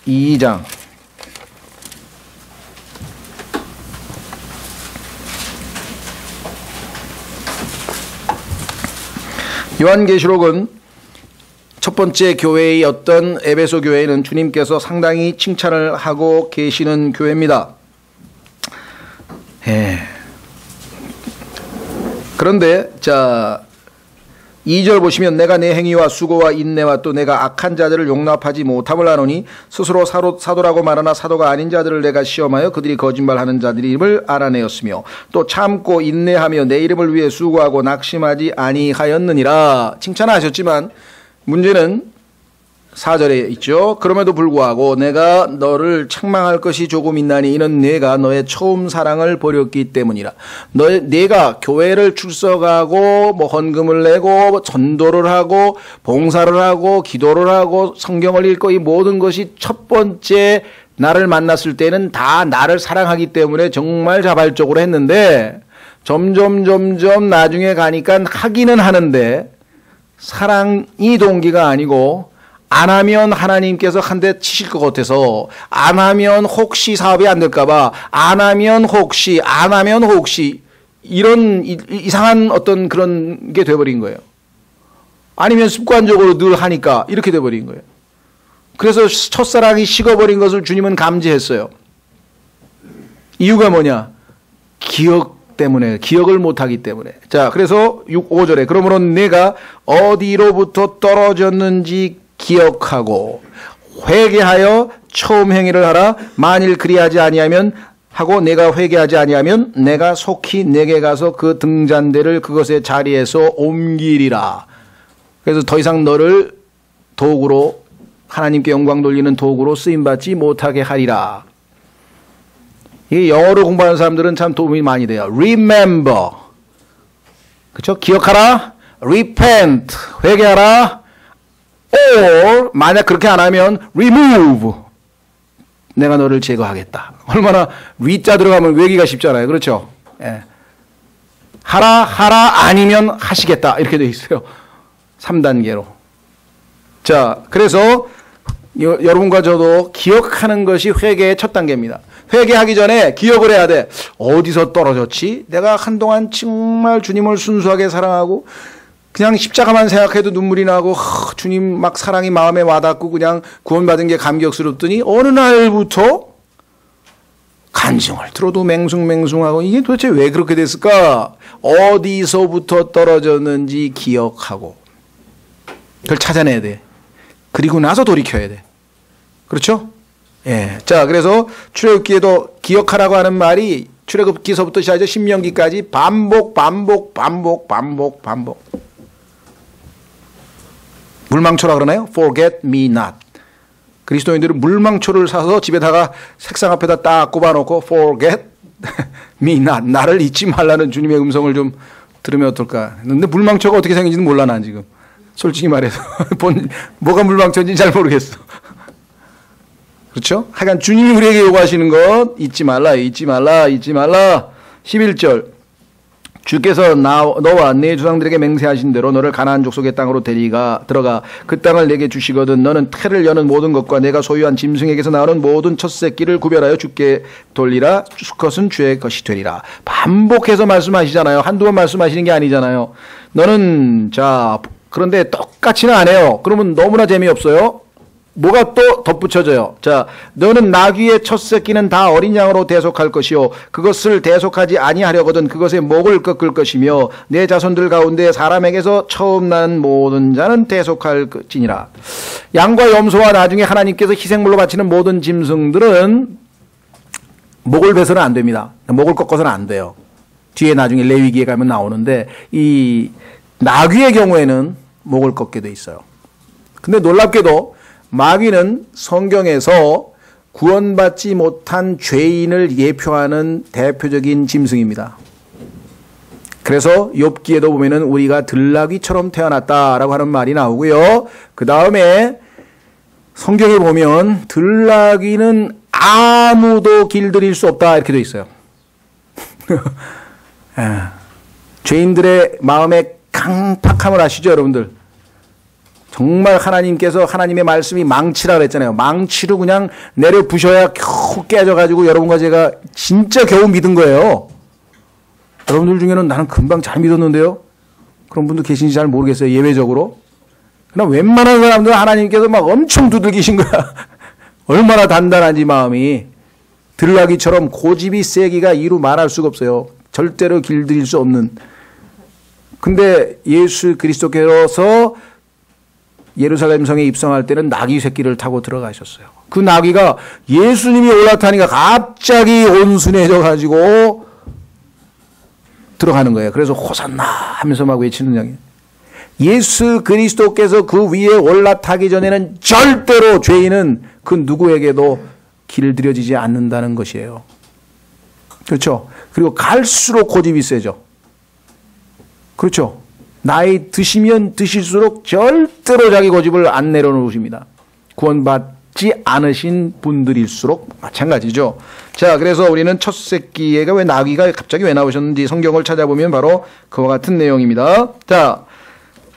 Speaker 1: 2장 요한계시록은 첫 번째 교회의 어떤 에베소 교회는 주님께서 상당히 칭찬을 하고 계시는 교회입니다. 그런데 자 2절 보시면 내가 내 행위와 수고와 인내와 또 내가 악한 자들을 용납하지 못함을 아노니 스스로 사도라고 말하나 사도가 아닌 자들을 내가 시험하여 그들이 거짓말하는 자들임을 알아내었으며 또 참고 인내하며 내 이름을 위해 수고하고 낙심하지 아니하였느니라. 칭찬하셨지만 문제는 4절에 있죠. 그럼에도 불구하고 내가 너를 책망할 것이 조금 있나니 이는 내가 너의 처음 사랑을 버렸기 때문이라. 내가 교회를 출석하고 헌금을 내고 전도를 하고 봉사를 하고 기도를 하고 성경을 읽고 이 모든 것이 첫 번째 나를 만났을 때는 다 나를 사랑하기 때문에 정말 자발적으로 했는데 점점 나중에 가니까 하기는 하는데 사랑이 동기가 아니고 안 하면 하나님께서 한 대 치실 것 같아서 안 하면 혹시 사업이 안 될까봐 안 하면 혹시 이런 이상한 어떤 그런 게 돼버린 거예요. 아니면 습관적으로 늘 하니까 이렇게 돼버린 거예요. 그래서 첫사랑이 식어버린 것을 주님은 감지했어요. 이유가 뭐냐? 기억 때문에, 기억을 못하기 때문에. 자, 그래서 5절에 그러므로 내가 어디로부터 떨어졌는지 기억하고 회개하여 처음 행위를 하라. 만일 그리하지 아니하면 하고 내가 회개하지 아니하면 내가 속히 내게 가서 그 등잔대를 그것의 자리에서 옮기리라. 그래서 더 이상 너를 도구로 하나님께 영광 돌리는 도구로 쓰임받지 못하게 하리라. 이게 영어로 공부하는 사람들은 참 도움이 많이 돼요. Remember, 그렇죠? 기억하라. Repent, 회개하라. or 만약 그렇게 안 하면 remove, 내가 너를 제거하겠다. 얼마나 위자 들어가면 외기가 쉽잖아요. 그렇죠? 예. 하라 아니면 하시겠다 이렇게 돼 있어요. 3단계로. 자, 그래서 여러분과 저도 기억하는 것이 회개의 첫 단계입니다. 회개하기 전에 기억을 해야 돼. 어디서 떨어졌지? 내가 한동안 정말 주님을 순수하게 사랑하고 그냥 십자가만 생각해도 눈물이 나고 주님 막 사랑이 마음에 와닿고 그냥 구원받은 게 감격스럽더니 어느 날부터 간증을 들어도 맹숭맹숭하고 이게 도대체 왜 그렇게 됐을까? 어디서부터 떨어졌는지 기억하고 그걸 찾아내야 돼. 그리고 나서 돌이켜야 돼. 그렇죠? 예. 자, 그래서 출애굽기에도 기억하라고 하는 말이 출애굽기서부터 시작해서 신명기까지 반복. 물망초라 그러나요? Forget me not. 그리스도인들은 물망초를 사서 집에다가 책상 앞에다 딱 꼽아놓고 Forget me not. 나를 잊지 말라는 주님의 음성을 좀 들으면 어떨까. 근데 물망초가 어떻게 생긴지는 몰라 난 지금. 솔직히 말해서 뭐가 물망초인지 잘 모르겠어. 그렇죠? 하여간 주님이 우리에게 요구하시는 것 잊지 말라. 11절 주께서 너와 네 조상들에게 맹세하신 대로 너를 가나안 족속의 땅으로 들어가 그 땅을 내게 주시거든 너는 태를 여는 모든 것과 내가 소유한 짐승에게서 나오는 모든 첫 새끼를 구별하여 주께 돌리라. 수컷은 주의 것이 되리라. 반복해서 말씀하시잖아요. 한두 번 말씀하시는 게 아니잖아요. 너는 자 그런데 똑같이는 안 해요. 그러면 너무나 재미없어요. 뭐가 또 덧붙여져요. 자, 너는 나귀의 첫 새끼는 다 어린 양으로 대속할 것이요 그것을 대속하지 아니하려거든 그것의 목을 꺾을 것이며 내 자손들 가운데 사람에게서 처음 난 모든 자는 대속할 것이니라. 양과 염소와 나중에 하나님께서 희생물로 바치는 모든 짐승들은 목을 베서는 안 됩니다. 목을 꺾어서는 안 돼요. 뒤에 나중에 레위기에 가면 나오는데 이 나귀의 경우에는 목을 꺾게 돼 있어요. 근데 놀랍게도 마귀는 성경에서 구원받지 못한 죄인을 예표하는 대표적인 짐승입니다. 그래서 욥기에도 보면은 우리가 들나귀처럼 태어났다라고 하는 말이 나오고요. 그 다음에 성경에 보면 들나귀는 아무도 길들일 수 없다 이렇게 돼 있어요. 죄인들의 마음의 강팍함을 아시죠, 여러분들? 정말 하나님께서 하나님의 말씀이 망치라 그랬잖아요. 망치로 그냥 내려 부셔야 겨우 깨져가지고 여러분과 제가 진짜 겨우 믿은 거예요. 여러분들 중에는 나는 금방 잘 믿었는데요. 그런 분도 계신지 잘 모르겠어요. 예외적으로. 그러나 웬만한 사람들은 하나님께서 막 엄청 두들기신 거야. 얼마나 단단한지 마음이. 들나귀처럼 고집이 세기가 이루 말할 수가 없어요. 절대로 길들일 수 없는. 근데 예수 그리스도께서 예루살렘 성에 입성할 때는 나귀 새끼를 타고 들어가셨어요. 그 나귀가 예수님이 올라타니까 갑자기 온순해져 가지고 들어가는 거예요. 그래서 호산나 하면서 막 외치는 양이. 예수 그리스도께서 그 위에 올라타기 전에는 절대로 죄인은 그 누구에게도 길들여지지 않는다는 것이에요. 그렇죠? 그리고 갈수록 고집이 세죠. 그렇죠? 나이 드시면 드실수록 절대로 자기 고집을 안 내려놓으십니다. 구원받지 않으신 분들일수록 마찬가지죠. 자, 그래서 우리는 첫 새끼가 왜 나귀가 갑자기 왜 나오셨는지 성경을 찾아보면 바로 그와 같은 내용입니다. 자,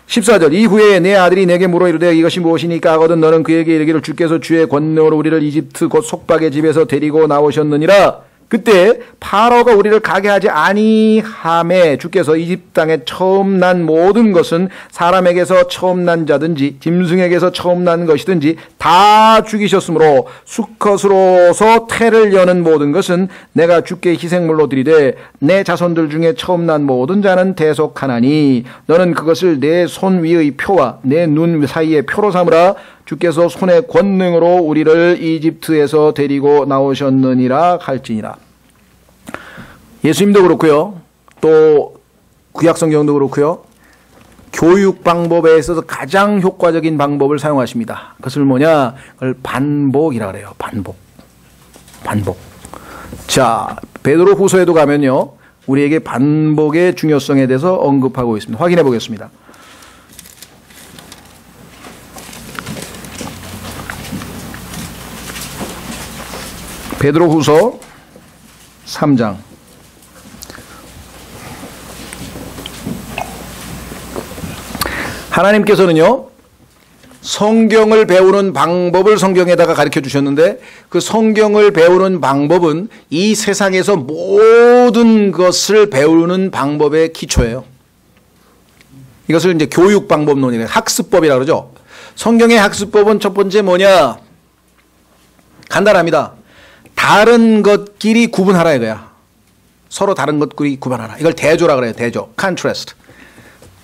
Speaker 1: 14절 이후에 내 아들이 내게 물어 이르되 이것이 무엇이니까 하거든 너는 그에게 이르기를 주께서 주의 권능으로 우리를 이집트 곧 속박의 집에서 데리고 나오셨느니라. 그때 파라오가 우리를 가게 하지 아니하매 주께서 이집트 땅에 처음 난 모든 것은 사람에게서 처음 난 자든지 짐승에게서 처음 난 것이든지 다 죽이셨으므로 수컷으로서 태를 여는 모든 것은 내가 주께 희생물로 드리되 내 자손들 중에 처음 난 모든 자는 대속하나니 너는 그것을 내 손 위의 표와 내 눈 사이의 표로 삼으라. 주께서 손의 권능으로 우리를 이집트에서 데리고 나오셨느니라 할지니라. 예수님도 그렇고요. 또 구약성경도 그렇고요. 교육 방법에 있어서 가장 효과적인 방법을 사용하십니다. 그것을 뭐냐? 그걸 반복이라 그래요. 반복. 자, 베드로 후서에도 가면요. 우리에게 반복의 중요성에 대해서 언급하고 있습니다. 확인해 보겠습니다. 베드로 후서 3장. 하나님께서는요, 성경을 배우는 방법을 성경에다가 가르쳐 주셨는데 그 성경을 배우는 방법은 이 세상에서 모든 것을 배우는 방법의 기초예요. 이것을 이제 교육 방법론이래요. 학습법이라 그러죠. 성경의 학습법은 첫 번째 뭐냐? 간단합니다. 다른 것끼리 구분하라 이거야. 서로 다른 것끼리 구분하라. 이걸 대조라 그래요. 대조. contrast.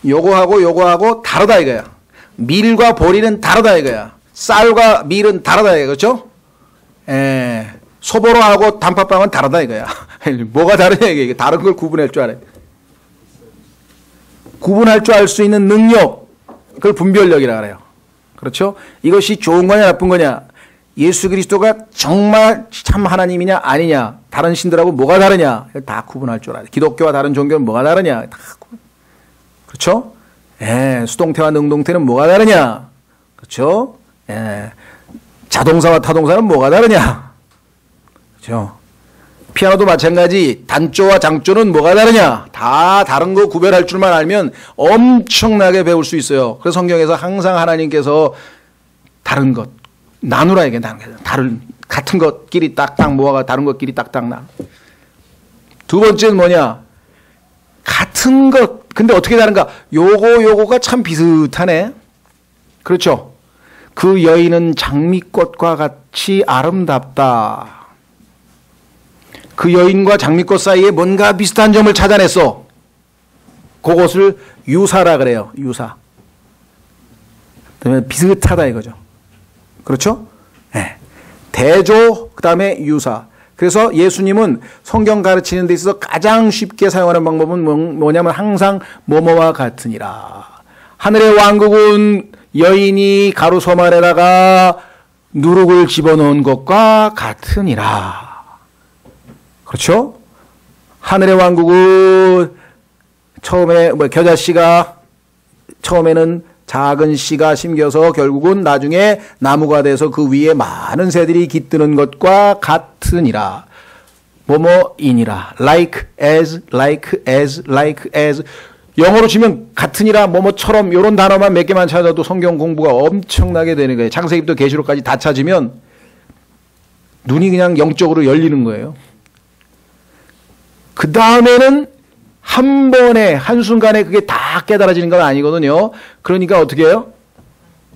Speaker 1: 요거하고 다르다 이거야. 밀과 보리는 다르다 이거야. 쌀과 밀은 다르다 이거야. 그렇죠? 소보로하고 단팥빵은 다르다 이거야. 뭐가 다르냐 이게. 다른 걸 구분할 줄 알아요. 구분할 줄 알 수 있는 능력. 그걸 분별력이라 그래요. 그렇죠? 이것이 좋은 거냐 나쁜 거냐. 예수 그리스도가 정말 참 하나님이냐 아니냐. 다른 신들하고 뭐가 다르냐. 다 구분할 줄 알아요. 기독교와 다른 종교는 뭐가 다르냐. 다 구분. 그렇죠? 수동태와 능동태는 뭐가 다르냐. 그렇죠? 자동사와 타동사는 뭐가 다르냐. 그렇죠? 피아노도 마찬가지. 단조와 장조는 뭐가 다르냐. 다 다른 거 구별할 줄만 알면 엄청나게 배울 수 있어요. 그래서 성경에서 항상 하나님께서 다른 것 나누라 이게 다른 같은 것끼리 딱딱 모아가 다른 것끼리 딱딱 나. 두 번째는 뭐냐? 같은 것 근데 어떻게 다른가? 요거가 참 비슷하네. 그렇죠? 그 여인은 장미꽃과 같이 아름답다. 그 여인과 장미꽃 사이에 뭔가 비슷한 점을 찾아냈어. 그것을 유사라 그래요. 유사. 그러면 비슷하다 이거죠. 그렇죠? 네. 대조, 그 다음에 유사. 그래서 예수님은 성경 가르치는 데 있어서 가장 쉽게 사용하는 방법은 뭐냐면 항상 뭐뭐와 같으니라. 하늘의 왕국은 여인이 가로섬 안에다가 누룩을 집어넣은 것과 같으니라. 그렇죠? 하늘의 왕국은 처음에 겨자씨가 처음에는 작은 씨가 심겨서 결국은 나중에 나무가 돼서 그 위에 많은 새들이 깃드는 것과 같으니라. 뭐뭐이니라. like as, like as, like as. 영어로 치면 같으니라, 뭐뭐처럼 이런 단어만 몇 개만 찾아도 성경 공부가 엄청나게 되는 거예요. 창세기부터 계시록까지 다 찾으면 눈이 그냥 영적으로 열리는 거예요. 그 다음에는 한 번에 한순간에 그게 다 깨달아지는 건 아니거든요. 그러니까 어떻게 해요?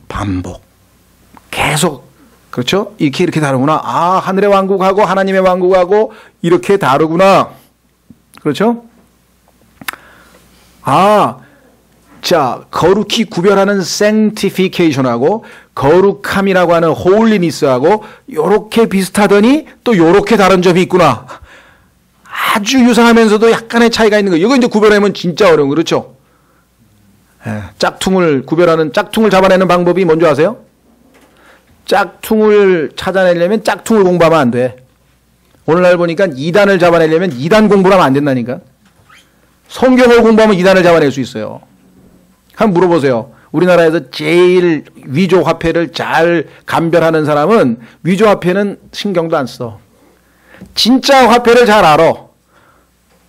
Speaker 1: 반복. 계속. 그렇죠? 이렇게 다르구나. 아, 하늘의 왕국하고 하나님의 왕국하고 이렇게 다르구나. 그렇죠? 아, 자, 거룩히 구별하는 sanctification하고 거룩함이라고 하는 holiness하고 요렇게 비슷하더니 또 요렇게 다른 점이 있구나. 아주 유사하면서도 약간의 차이가 있는 거예요. 이거 이제 구별하면 진짜 어려운 거. 그렇죠? 짝퉁을 구별하는, 짝퉁을 잡아내는 방법이 뭔지 아세요? 짝퉁을 찾아내려면 짝퉁을 공부하면 안 돼. 오늘날 보니까 2단을 잡아내려면 2단 공부를 하면 안 된다니까. 성경을 공부하면 2단을 잡아낼 수 있어요. 한번 물어보세요. 우리나라에서 제일 위조화폐를 잘 감별하는 사람은 위조화폐는 신경도 안 써. 진짜 화폐를 잘 알아.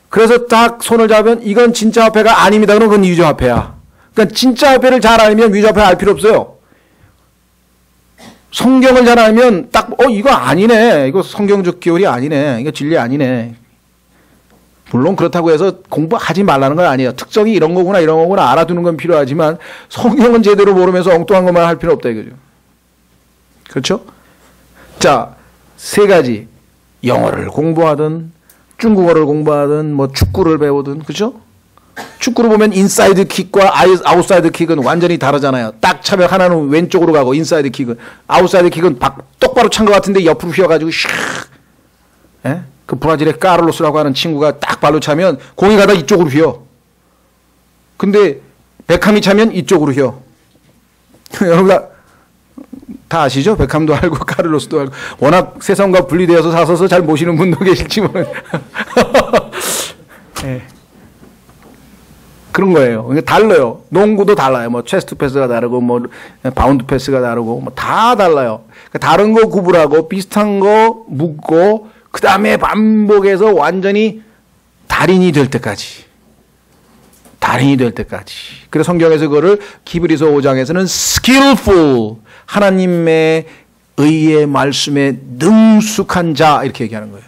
Speaker 1: 그래서 딱 손을 잡으면 이건 진짜 화폐가 아닙니다. 그럼 그건 위조화폐야. 그러니까 진짜 화폐를 잘 알면 위조화폐 알 필요 없어요. 성경을 잘 알면 딱 이거 아니네. 이거 성경적 기율이 아니네. 이거 진리 아니네. 물론 그렇다고 해서 공부하지 말라는 건 아니에요. 특성이 이런 거구나 이런 거구나 알아두는 건 필요하지만 성경은 제대로 모르면서 엉뚱한 것만 할 필요 없다 이거죠. 그렇죠? 자, 세 가지. 영어를 공부하든 중국어를 공부하든 뭐 축구를 배우든 그렇죠? 축구를 보면 인사이드 킥과 아웃사이드 킥은 완전히 다르잖아요. 딱 차면 하나는 왼쪽으로 가고 인사이드 킥은 아웃사이드 킥은 똑바로 찬 것 같은데 옆으로 휘어가지고 샥. 예? 그 브라질의 까를로스라고 하는 친구가 딱 발로 차면 공이 가다 이쪽으로 휘어. 근데 베캄이 차면 이쪽으로 휘어. 여러분 다 아시죠? 베캄도 알고 카를로스도 알고. 워낙 세상과 분리되어서 사서서 잘 모시는 분도 계실지 모르는. 네. 그런 거예요. 그러니까 달라요. 농구도 달라요. 뭐 체스트 패스가 다르고 뭐 바운드 패스가 다르고 뭐 다 달라요. 그러니까 다른 거 구분하고 비슷한 거 묻고 그 다음에 반복해서 완전히 달인이 될 때까지. 달인이 될 때까지. 그래서 성경에서 그거를 히브리서 5장에서는 skillful, 하나님의 의의 말씀에 능숙한 자 이렇게 얘기하는 거예요.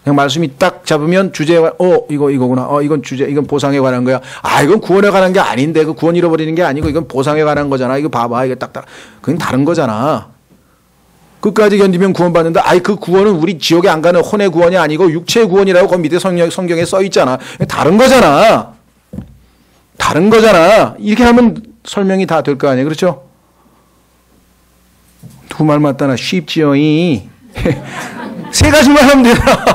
Speaker 1: 그냥 말씀이 딱 잡으면 주제가 이거구나. 이건 주제, 이건 보상에 관한 거야. 아, 이건 구원에 관한 게 아닌데 그 구원 잃어버리는 게 아니고 이건 보상에 관한 거잖아. 이거 봐봐. 이거 딱딱. 그건 다른 거잖아. 끝까지 견디면 구원받는다. 그 구원은 우리 지옥에 안 가는 혼의 구원이 아니고 육체의 구원이라고 그 밑에 성경에 써 있잖아. 다른 거잖아. 다른 거잖아. 이렇게 하면 설명이 다 될 거 아니에요. 그렇죠? 두 말 맞다나 쉽지요이. 세 가지만 하면 되나?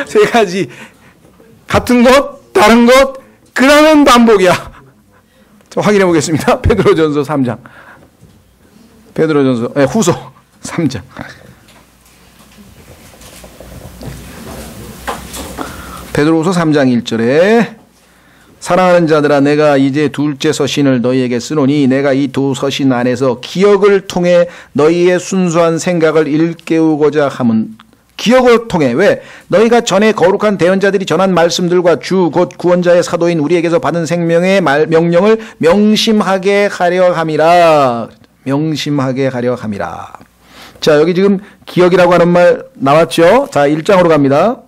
Speaker 1: 세 가지. 같은 것, 다른 것, 그 다음엔 반복이야. 자, 확인해 보겠습니다. 베드로전서 3장. 베드로전서, 후서 3장. 베드로후서 3장 1절에 사랑하는 자들아 내가 이제 둘째 서신을 너희에게 쓰노니 내가 이 두 서신 안에서 기억을 통해 너희의 순수한 생각을 일깨우고자 함은 기억을 통해 왜? 너희가 전에 거룩한 대언자들이 전한 말씀들과 주 곧 구원자의 사도인 우리에게서 받은 생명의 명령을 명심하게 하려 함이라. 명심하게 하려 함이라. 자, 여기 지금 기억이라고 하는 말 나왔죠? 자, 1장으로 갑니다.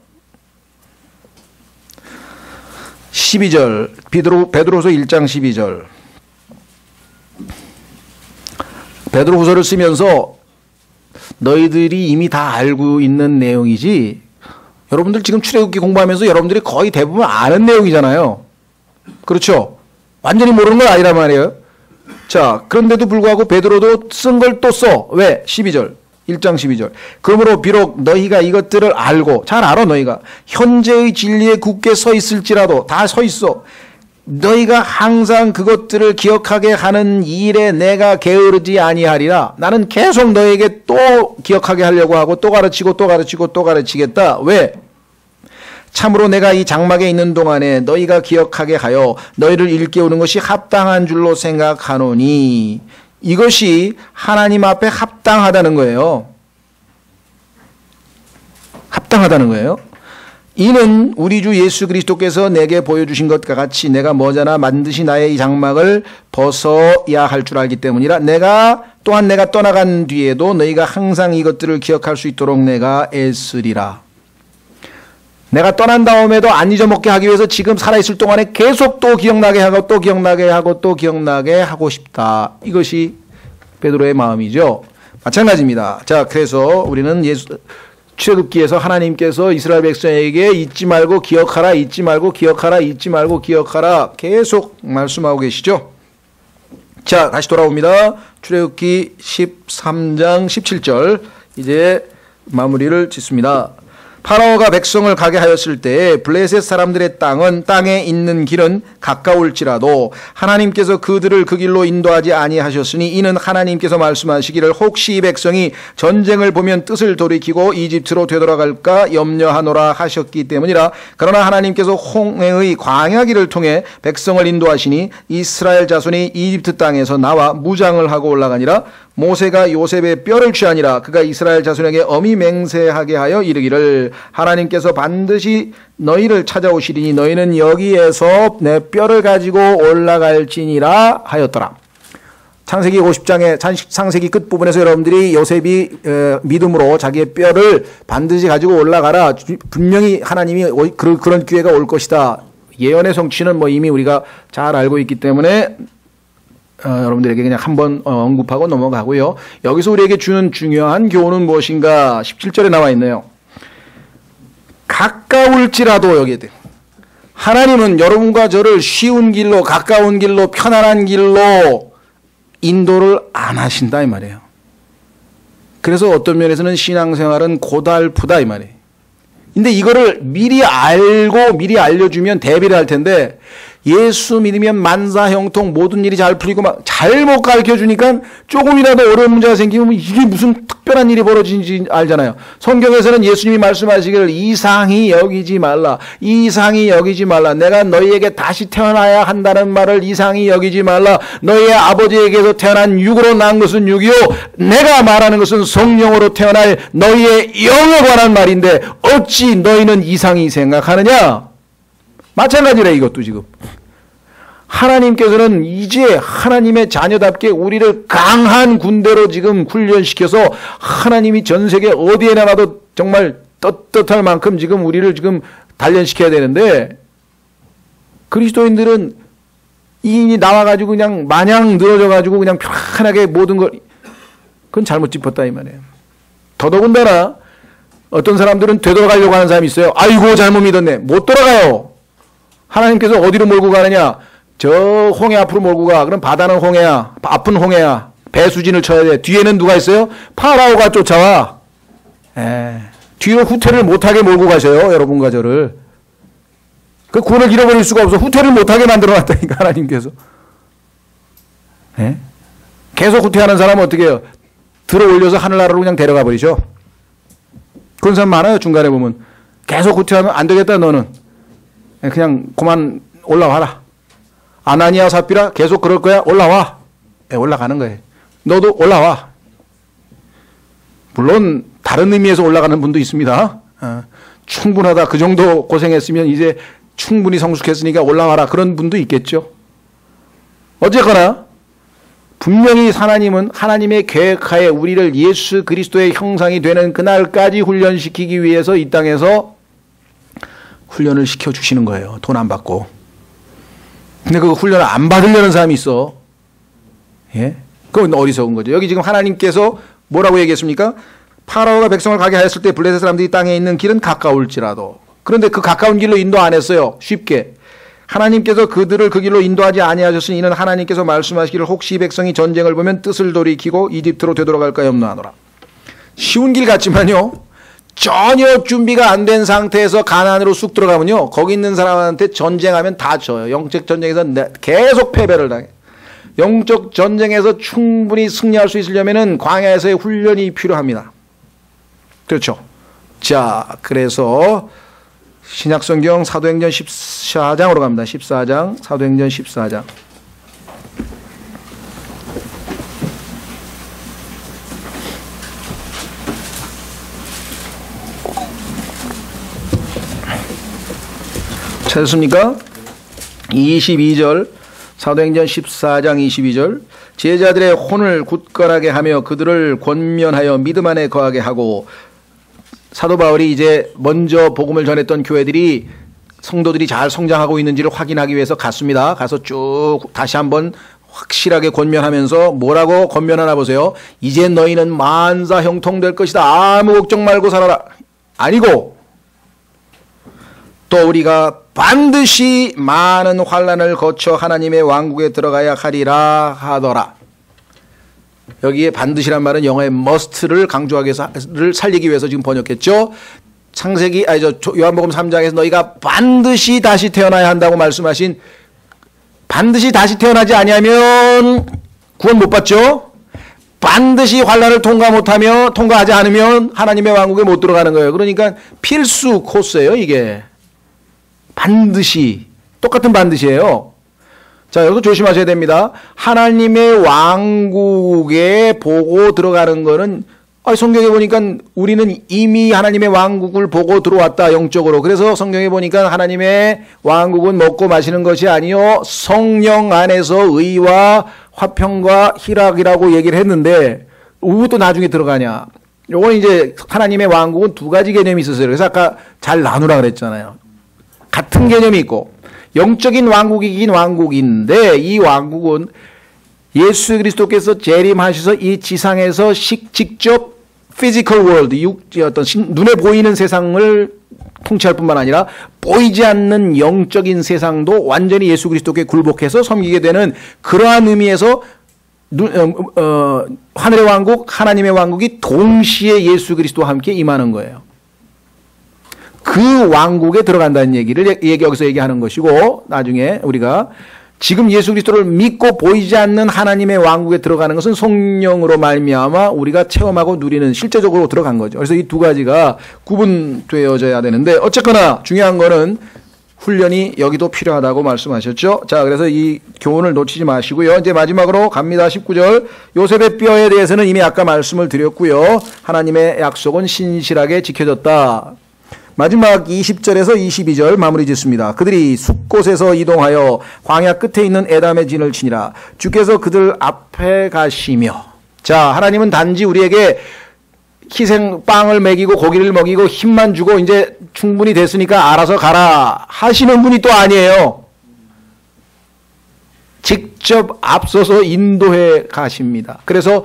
Speaker 1: 12절 베드로후서 1장 12절 베드로후서를 쓰면서 너희들이 이미 다 알고 있는 내용이지 여러분들 지금 출애굽기 공부하면서 여러분들이 거의 대부분 아는 내용이잖아요. 그렇죠? 완전히 모르는 건 아니란 말이에요. 자, 그런데도 불구하고 베드로도 쓴 걸 또 써. 왜? 12절 1장 12절 그러므로 비록 너희가 이것들을 알고 잘 알아 너희가 현재의 진리에 굳게 서 있을지라도 다 서 있어. 너희가 항상 그것들을 기억하게 하는 일에 내가 게으르지 아니하리라. 나는 계속 너에게 또 기억하게 하려고 하고 또 가르치고 또 가르치고 또 가르치겠다. 왜? 참으로 내가 이 장막에 있는 동안에 너희가 기억하게 하여 너희를 일깨우는 것이 합당한 줄로 생각하노니. 이것이 하나님 앞에 합당하다는 거예요. 합당하다는 거예요. 이는 우리 주 예수 그리스도께서 내게 보여주신 것과 같이 내가 머지않아 반드시 나의 이 장막을 벗어야 할 줄 알기 때문이라. 내가 떠나간 뒤에도 너희가 항상 이것들을 기억할 수 있도록 내가 애쓰리라. 내가 떠난 다음에도 안 잊어먹게 하기 위해서 지금 살아있을 동안에 계속 또 기억나게 하고 또 기억나게 하고 또 기억나게 하고 싶다. 이것이 베드로의 마음이죠. 마찬가지입니다. 자, 그래서 우리는 출애굽기에서 하나님께서 이스라엘 백성에게 잊지 말고 기억하라, 잊지 말고 기억하라, 잊지 말고 기억하라 계속 말씀하고 계시죠. 자, 다시 돌아옵니다. 출애굽기 13장 17절 이제 마무리를 짓습니다. 파라오가 백성을 가게 하였을 때 블레셋 사람들의 땅에 있는 길은 가까울지라도 하나님께서 그들을 그 길로 인도하지 아니하셨으니 이는 하나님께서 말씀하시기를 혹시 이 백성이 전쟁을 보면 뜻을 돌이키고 이집트로 되돌아갈까 염려하노라 하셨기 때문이라. 그러나 하나님께서 홍해의 광야길을 통해 백성을 인도하시니 이스라엘 자손이 이집트 땅에서 나와 무장을 하고 올라가니라. 모세가 요셉의 뼈를 취하니라. 그가 이스라엘 자손에게 엄히 맹세하게 하여 이르기를 하나님께서 반드시 너희를 찾아오시리니 너희는 여기에서 내 뼈를 가지고 올라갈지니라 하였더라. 창세기 50장의 창세기 끝부분에서 여러분들이 요셉이 믿음으로 자기의 뼈를 반드시 가지고 올라가라. 분명히 하나님이 그런 기회가 올 것이다. 예언의 성취는 이미 우리가 잘 알고 있기 때문에 여러분들에게 그냥 한번 언급하고 넘어가고요. 여기서 우리에게 주는 중요한 교훈은 무엇인가? 17절에 나와 있네요. 가까울지라도 여기에 하나님은 여러분과 저를 쉬운 길로, 가까운 길로, 편안한 길로 인도를 안 하신다 이 말이에요. 그래서 어떤 면에서는 신앙생활은 고달프다 이 말이에요. 근데 이거를 미리 알고 미리 알려주면 대비를 할 텐데 예수 믿으면 만사형통 모든 일이 잘 풀리고 막 잘못 가르쳐주니까 조금이라도 어려운 문제가 생기면 이게 무슨 특별한 일이 벌어지는지 알잖아요. 성경에서는 예수님이 말씀하시기를 이상히 여기지 말라. 이상히 여기지 말라. 내가 너희에게 다시 태어나야 한다는 말을 이상히 여기지 말라. 너희의 아버지에게서 태어난 육으로 난 것은 육이요 내가 말하는 것은 성령으로 태어날 너희의 영에 관한 말인데 어찌 너희는 이상히 생각하느냐. 마찬가지래 이것도 지금. 하나님께서는 이제 하나님의 자녀답게 우리를 강한 군대로 지금 훈련시켜서 하나님이 전 세계 어디에 나가도 정말 떳떳할 만큼 지금 우리를 지금 단련시켜야 되는데 그리스도인들은 이 나와가지고 그냥 마냥 늘어져가지고 그냥 편하게 모든 걸 그건 잘못 짚었다 이 말이에요. 더더군다나 어떤 사람들은 되돌아가려고 하는 사람이 있어요. 아이고 잘못 믿었네. 못 돌아가요. 하나님께서 어디로 몰고 가느냐? 저 홍해 앞으로 몰고 가. 그럼 바다는 홍해야. 앞은 홍해야. 배수진을 쳐야 돼. 뒤에는 누가 있어요? 파라오가 쫓아와. 뒤로 후퇴를 못하게 몰고 가셔요. 여러분과 저를. 그 구원을 잃어버릴 수가 없어. 후퇴를 못하게 만들어놨다니까 하나님께서. 계속 후퇴하는 사람은 어떻게 해요? 들어 올려서 하늘나라로 그냥 데려가 버리죠. 그런 사람 많아요. 중간에 보면. 계속 후퇴하면 안 되겠다 너는. 그냥 그만 올라와라. 아나니아 삽비라 계속 그럴 거야? 올라와. 올라가는 거예요. 너도 올라와. 물론 다른 의미에서 올라가는 분도 있습니다. 충분하다. 그 정도 고생했으면 이제 충분히 성숙했으니까 올라와라. 그런 분도 있겠죠. 어쨌거나 분명히 하나님은 하나님의 계획하에 우리를 예수 그리스도의 형상이 되는 그날까지 훈련시키기 위해서 이 땅에서 훈련을 시켜주시는 거예요. 돈 안 받고. 근데 그 훈련을 안 받으려는 사람이 있어. 그건 어리석은 거죠. 여기 지금 하나님께서 뭐라고 얘기했습니까? 파라오가 백성을 가게 하였을 때 블레셋 사람들이 땅에 있는 길은 가까울지라도. 그런데 그 가까운 길로 인도 안 했어요. 쉽게. 하나님께서 그들을 그 길로 인도하지 아니하셨으니 이는 하나님께서 말씀하시기를 혹시 이 백성이 전쟁을 보면 뜻을 돌이키고 이집트로 되돌아갈까 염려하노라. 쉬운 길 같지만요. 전혀 준비가 안 된 상태에서 가나안으로 쑥 들어가면요, 거기 있는 사람한테 전쟁하면 다 져요. 영적 전쟁에서 계속 패배를 당해. 영적 전쟁에서 충분히 승리할 수 있으려면은 광야에서의 훈련이 필요합니다. 그렇죠. 자, 그래서 신약성경 사도행전 14장으로 갑니다. 14장, 사도행전 14장. 찾았습니까? 22절, 사도행전 14장 22절. 제자들의 혼을 굳건하게 하며 그들을 권면하여 믿음 안에 거하게 하고. 사도 바울이 이제 먼저 복음을 전했던 교회들이 성도들이 잘 성장하고 있는지를 확인하기 위해서 갔습니다. 가서 쭉 다시 한번 확실하게 권면하면서 뭐라고 권면하나 보세요. 이제 너희는 만사 형통될 것이다. 아무 걱정 말고 살아라. 아니고 또 우리가 반드시 많은 환난을 거쳐 하나님의 왕국에 들어가야 하리라 하더라. 여기에 반드시란 말은 영어의 must를 강조하기 위해서, 를 살리기 위해서 지금 번역했죠. 창세기, 요한복음 3장에서 너희가 반드시 다시 태어나야 한다고 말씀하신, 반드시 다시 태어나지 아니하면 구원 못 받죠. 반드시 환난을 통과하지 않으면 하나님의 왕국에 못 들어가는 거예요. 그러니까 필수 코스예요, 이게. 반드시, 똑같은 반드시예요. 자, 여기서 조심하셔야 됩니다. 하나님의 왕국에 보고 들어가는 거는, 성경에 보니까 우리는 이미 하나님의 왕국을 보고 들어왔다, 영적으로. 그래서 성경에 보니까 하나님의 왕국은 먹고 마시는 것이 아니요 성령 안에서 의와 화평과 희락이라고 얘기를 했는데, 왜 또 나중에 들어가냐. 요건 이제 하나님의 왕국은 두 가지 개념이 있었어요. 그래서 아까 잘 나누라 그랬잖아요. 같은 개념이 있고, 영적인 왕국이긴 왕국인데, 이 왕국은 예수 그리스도께서 재림하셔서 이 지상에서 직접 physical world, 어떤 눈에 보이는 세상을 통치할 뿐만 아니라 보이지 않는 영적인 세상도 완전히 예수 그리스도께 굴복해서 섬기게 되는 그러한 의미에서 하늘의 왕국, 하나님의 왕국이 동시에 예수 그리스도와 함께 임하는 거예요. 그 왕국에 들어간다는 얘기를 여기서 얘기하는 것이고, 나중에 우리가 지금 예수 그리스도를 믿고 보이지 않는 하나님의 왕국에 들어가는 것은 성령으로 말미암아 우리가 체험하고 누리는 실제적으로 들어간 거죠. 그래서 이 두 가지가 구분되어져야 되는데, 어쨌거나 중요한 거는 훈련이 여기도 필요하다고 말씀하셨죠. 자, 그래서 이 교훈을 놓치지 마시고요. 이제 마지막으로 갑니다. 19절. 요셉의 뼈에 대해서는 이미 아까 말씀을 드렸고요. 하나님의 약속은 신실하게 지켜졌다. 마지막 20절에서 22절 마무리 짓습니다. 그들이 숲곳에서 이동하여 광야 끝에 있는 에담의 진을 치니라. 주께서 그들 앞에 가시며. 자, 하나님은 단지 우리에게 희생 빵을 먹이고 고기를 먹이고 힘만 주고 이제 충분히 됐으니까 알아서 가라 하시는 분이 또 아니에요. 직접 앞서서 인도해 가십니다. 그래서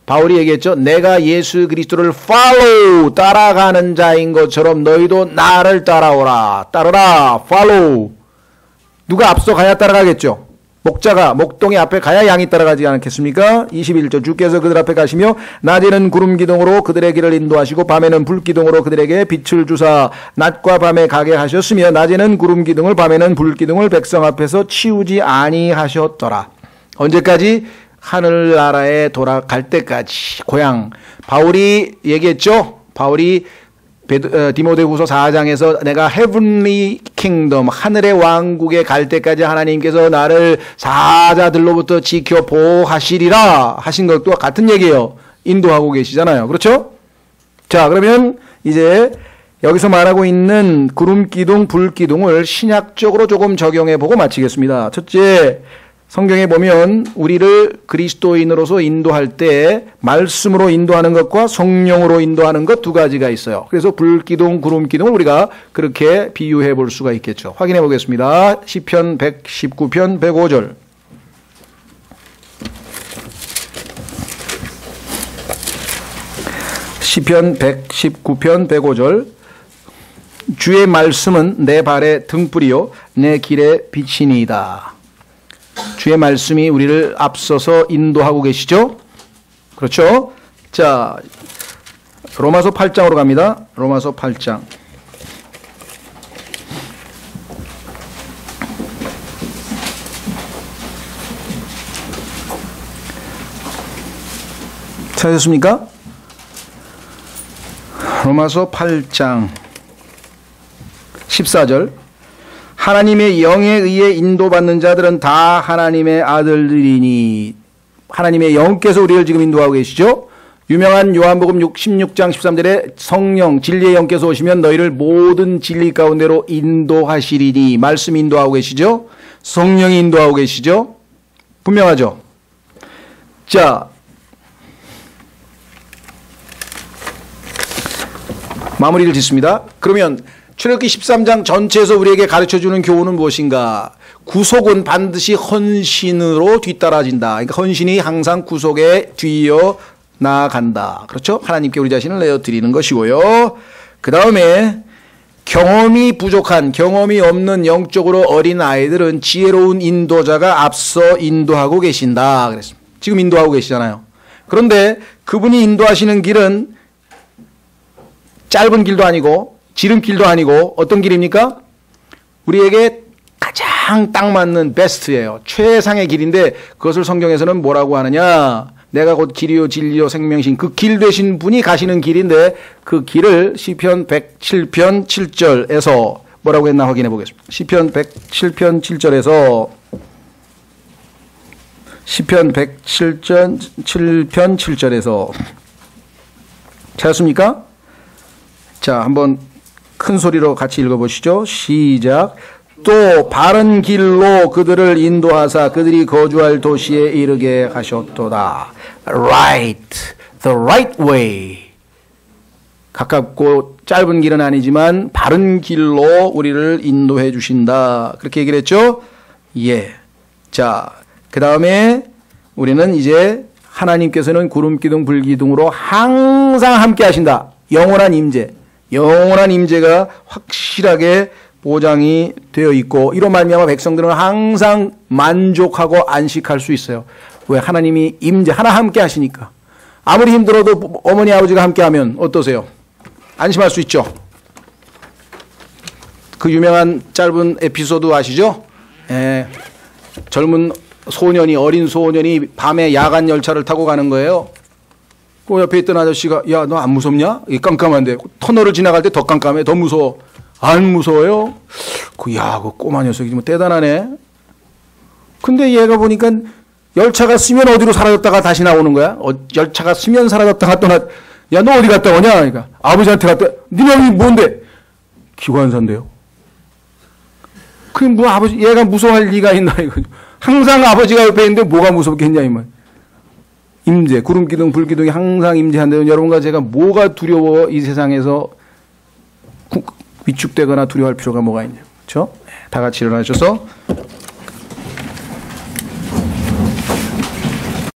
Speaker 1: 바울이 얘기했죠. 내가 예수 그리스도를 follow, 따라가는 자인 것처럼 너희도 나를 따라오라. 따르라, follow. 누가 앞서 가야 따라가겠죠. 목자가 목동이 앞에 가야 양이 따라가지 않겠습니까? 21절. 주께서 그들 앞에 가시며 낮에는 구름 기둥으로 그들의 길을 인도하시고 밤에는 불 기둥으로 그들에게 빛을 주사 낮과 밤에 가게 하셨으며 낮에는 구름 기둥을 밤에는 불 기둥을 백성 앞에서 치우지 아니하셨더라. 언제까지? 하늘나라에 돌아갈 때까지. 고향. 바울이 얘기했죠. 바울이 디모데후서 4장에서 내가 heavenly kingdom, 하늘의 왕국에 갈 때까지 하나님께서 나를 사자들로부터 지켜 보호하시리라 하신 것과 같은 얘기예요. 인도하고 계시잖아요. 그렇죠? 자, 그러면 이제 여기서 말하고 있는 구름 기둥, 불 기둥을 신약적으로 조금 적용해 보고 마치겠습니다. 첫째, 성경에 보면 우리를 그리스도인으로서 인도할 때 말씀으로 인도하는 것과 성령으로 인도하는 것 두 가지가 있어요. 그래서 불기둥, 구름기둥을 우리가 그렇게 비유해 볼 수가 있겠죠. 확인해 보겠습니다. 시편 119편 105절. 시편 119편 105절. 주의 말씀은 내 발의 등불이요 내 길의 빛이니이다. 주의 말씀이 우리를 앞서서 인도하고 계시죠? 그렇죠? 자, 로마서 8장으로 갑니다. 로마서 8장. 찾으셨습니까? 로마서 8장 14절. 하나님의 영에 의해 인도받는 자들은 다 하나님의 아들들이니. 하나님의 영께서 우리를 지금 인도하고 계시죠? 유명한 요한복음 16장 13절에 성령 진리의 영께서 오시면 너희를 모든 진리 가운데로 인도하시리니. 말씀 인도하고 계시죠? 성령이 인도하고 계시죠? 분명하죠? 자, 마무리를 짓습니다. 그러면 출애굽기 13장 전체에서 우리에게 가르쳐주는 교훈은 무엇인가? 구속은 반드시 헌신으로 뒤따라진다. 그러니까 헌신이 항상 구속에 뒤이어 나아간다. 그렇죠? 하나님께 우리 자신을 내어드리는 것이고요. 그 다음에 경험이 부족한, 경험이 없는 영적으로 어린 아이들은 지혜로운 인도자가 앞서 인도하고 계신다. 그랬습니다. 지금 인도하고 계시잖아요. 그런데 그분이 인도하시는 길은 짧은 길도 아니고 지름길도 아니고 어떤 길입니까? 우리에게 가장 딱 맞는 베스트예요. 최상의 길인데 그것을 성경에서는 뭐라고 하느냐? 내가 곧 길이요 진리요 생명이신 그 길 되신 분이 가시는 길인데 그 길을 시편 107편 7절에서 뭐라고 했나 확인해 보겠습니다. 시편 107편 7절에서 시편 107편 7절에서 찾았습니까? 자, 한번 큰 소리로 같이 읽어보시죠. 시작. 또 바른 길로 그들을 인도하사 그들이 거주할 도시에 이르게 하셨도다. Right, the right way. 가깝고 짧은 길은 아니지만 바른 길로 우리를 인도해 주신다. 그렇게 얘기를 했죠? 예. 자, 그 다음에 우리는 이제 하나님께서는 구름기둥 불기둥으로 항상 함께 하신다. 영원한 임재. 영원한 임재가 확실하게 보장이 되어 있고 이로 말미암아 백성들은 항상 만족하고 안식할 수 있어요. 왜? 하나님이 임재 하나 함께 하시니까. 아무리 힘들어도 어머니 아버지가 함께 하면 어떠세요? 안심할 수 있죠. 그 유명한 짧은 에피소드 아시죠? 젊은 소년이 어린 소년이 밤에 야간 열차를 타고 가는 거예요. 그 옆에 있던 아저씨가 야, 너 안 무섭냐? 이게 깜깜한데 터널을 지나갈 때 더 깜깜해. 더 무서워. 안 무서워요? 그 꼬마 녀석이 뭐 대단하네. 근데 얘가 보니까 열차가 쓰면 어디로 사라졌다가 다시 나오는 거야. 열차가 쓰면 사라졌다가 또 야, 너 어디 갔다 오냐? 그러니까 아버지한테 갔다. 네 명이 뭔데? 기관사인데요. 그게 뭐 아버지 얘가 무서워할 리가 있나 이거. 항상 아버지가 옆에 있는데 뭐가 무섭겠냐 이 말. 임재, 구름기둥, 불기둥이 항상 임재한다면 여러분과 제가 뭐가 두려워 이 세상에서 위축되거나 두려워할 필요가 뭐가 있냐. 그렇죠? 다 같이 일어나셔서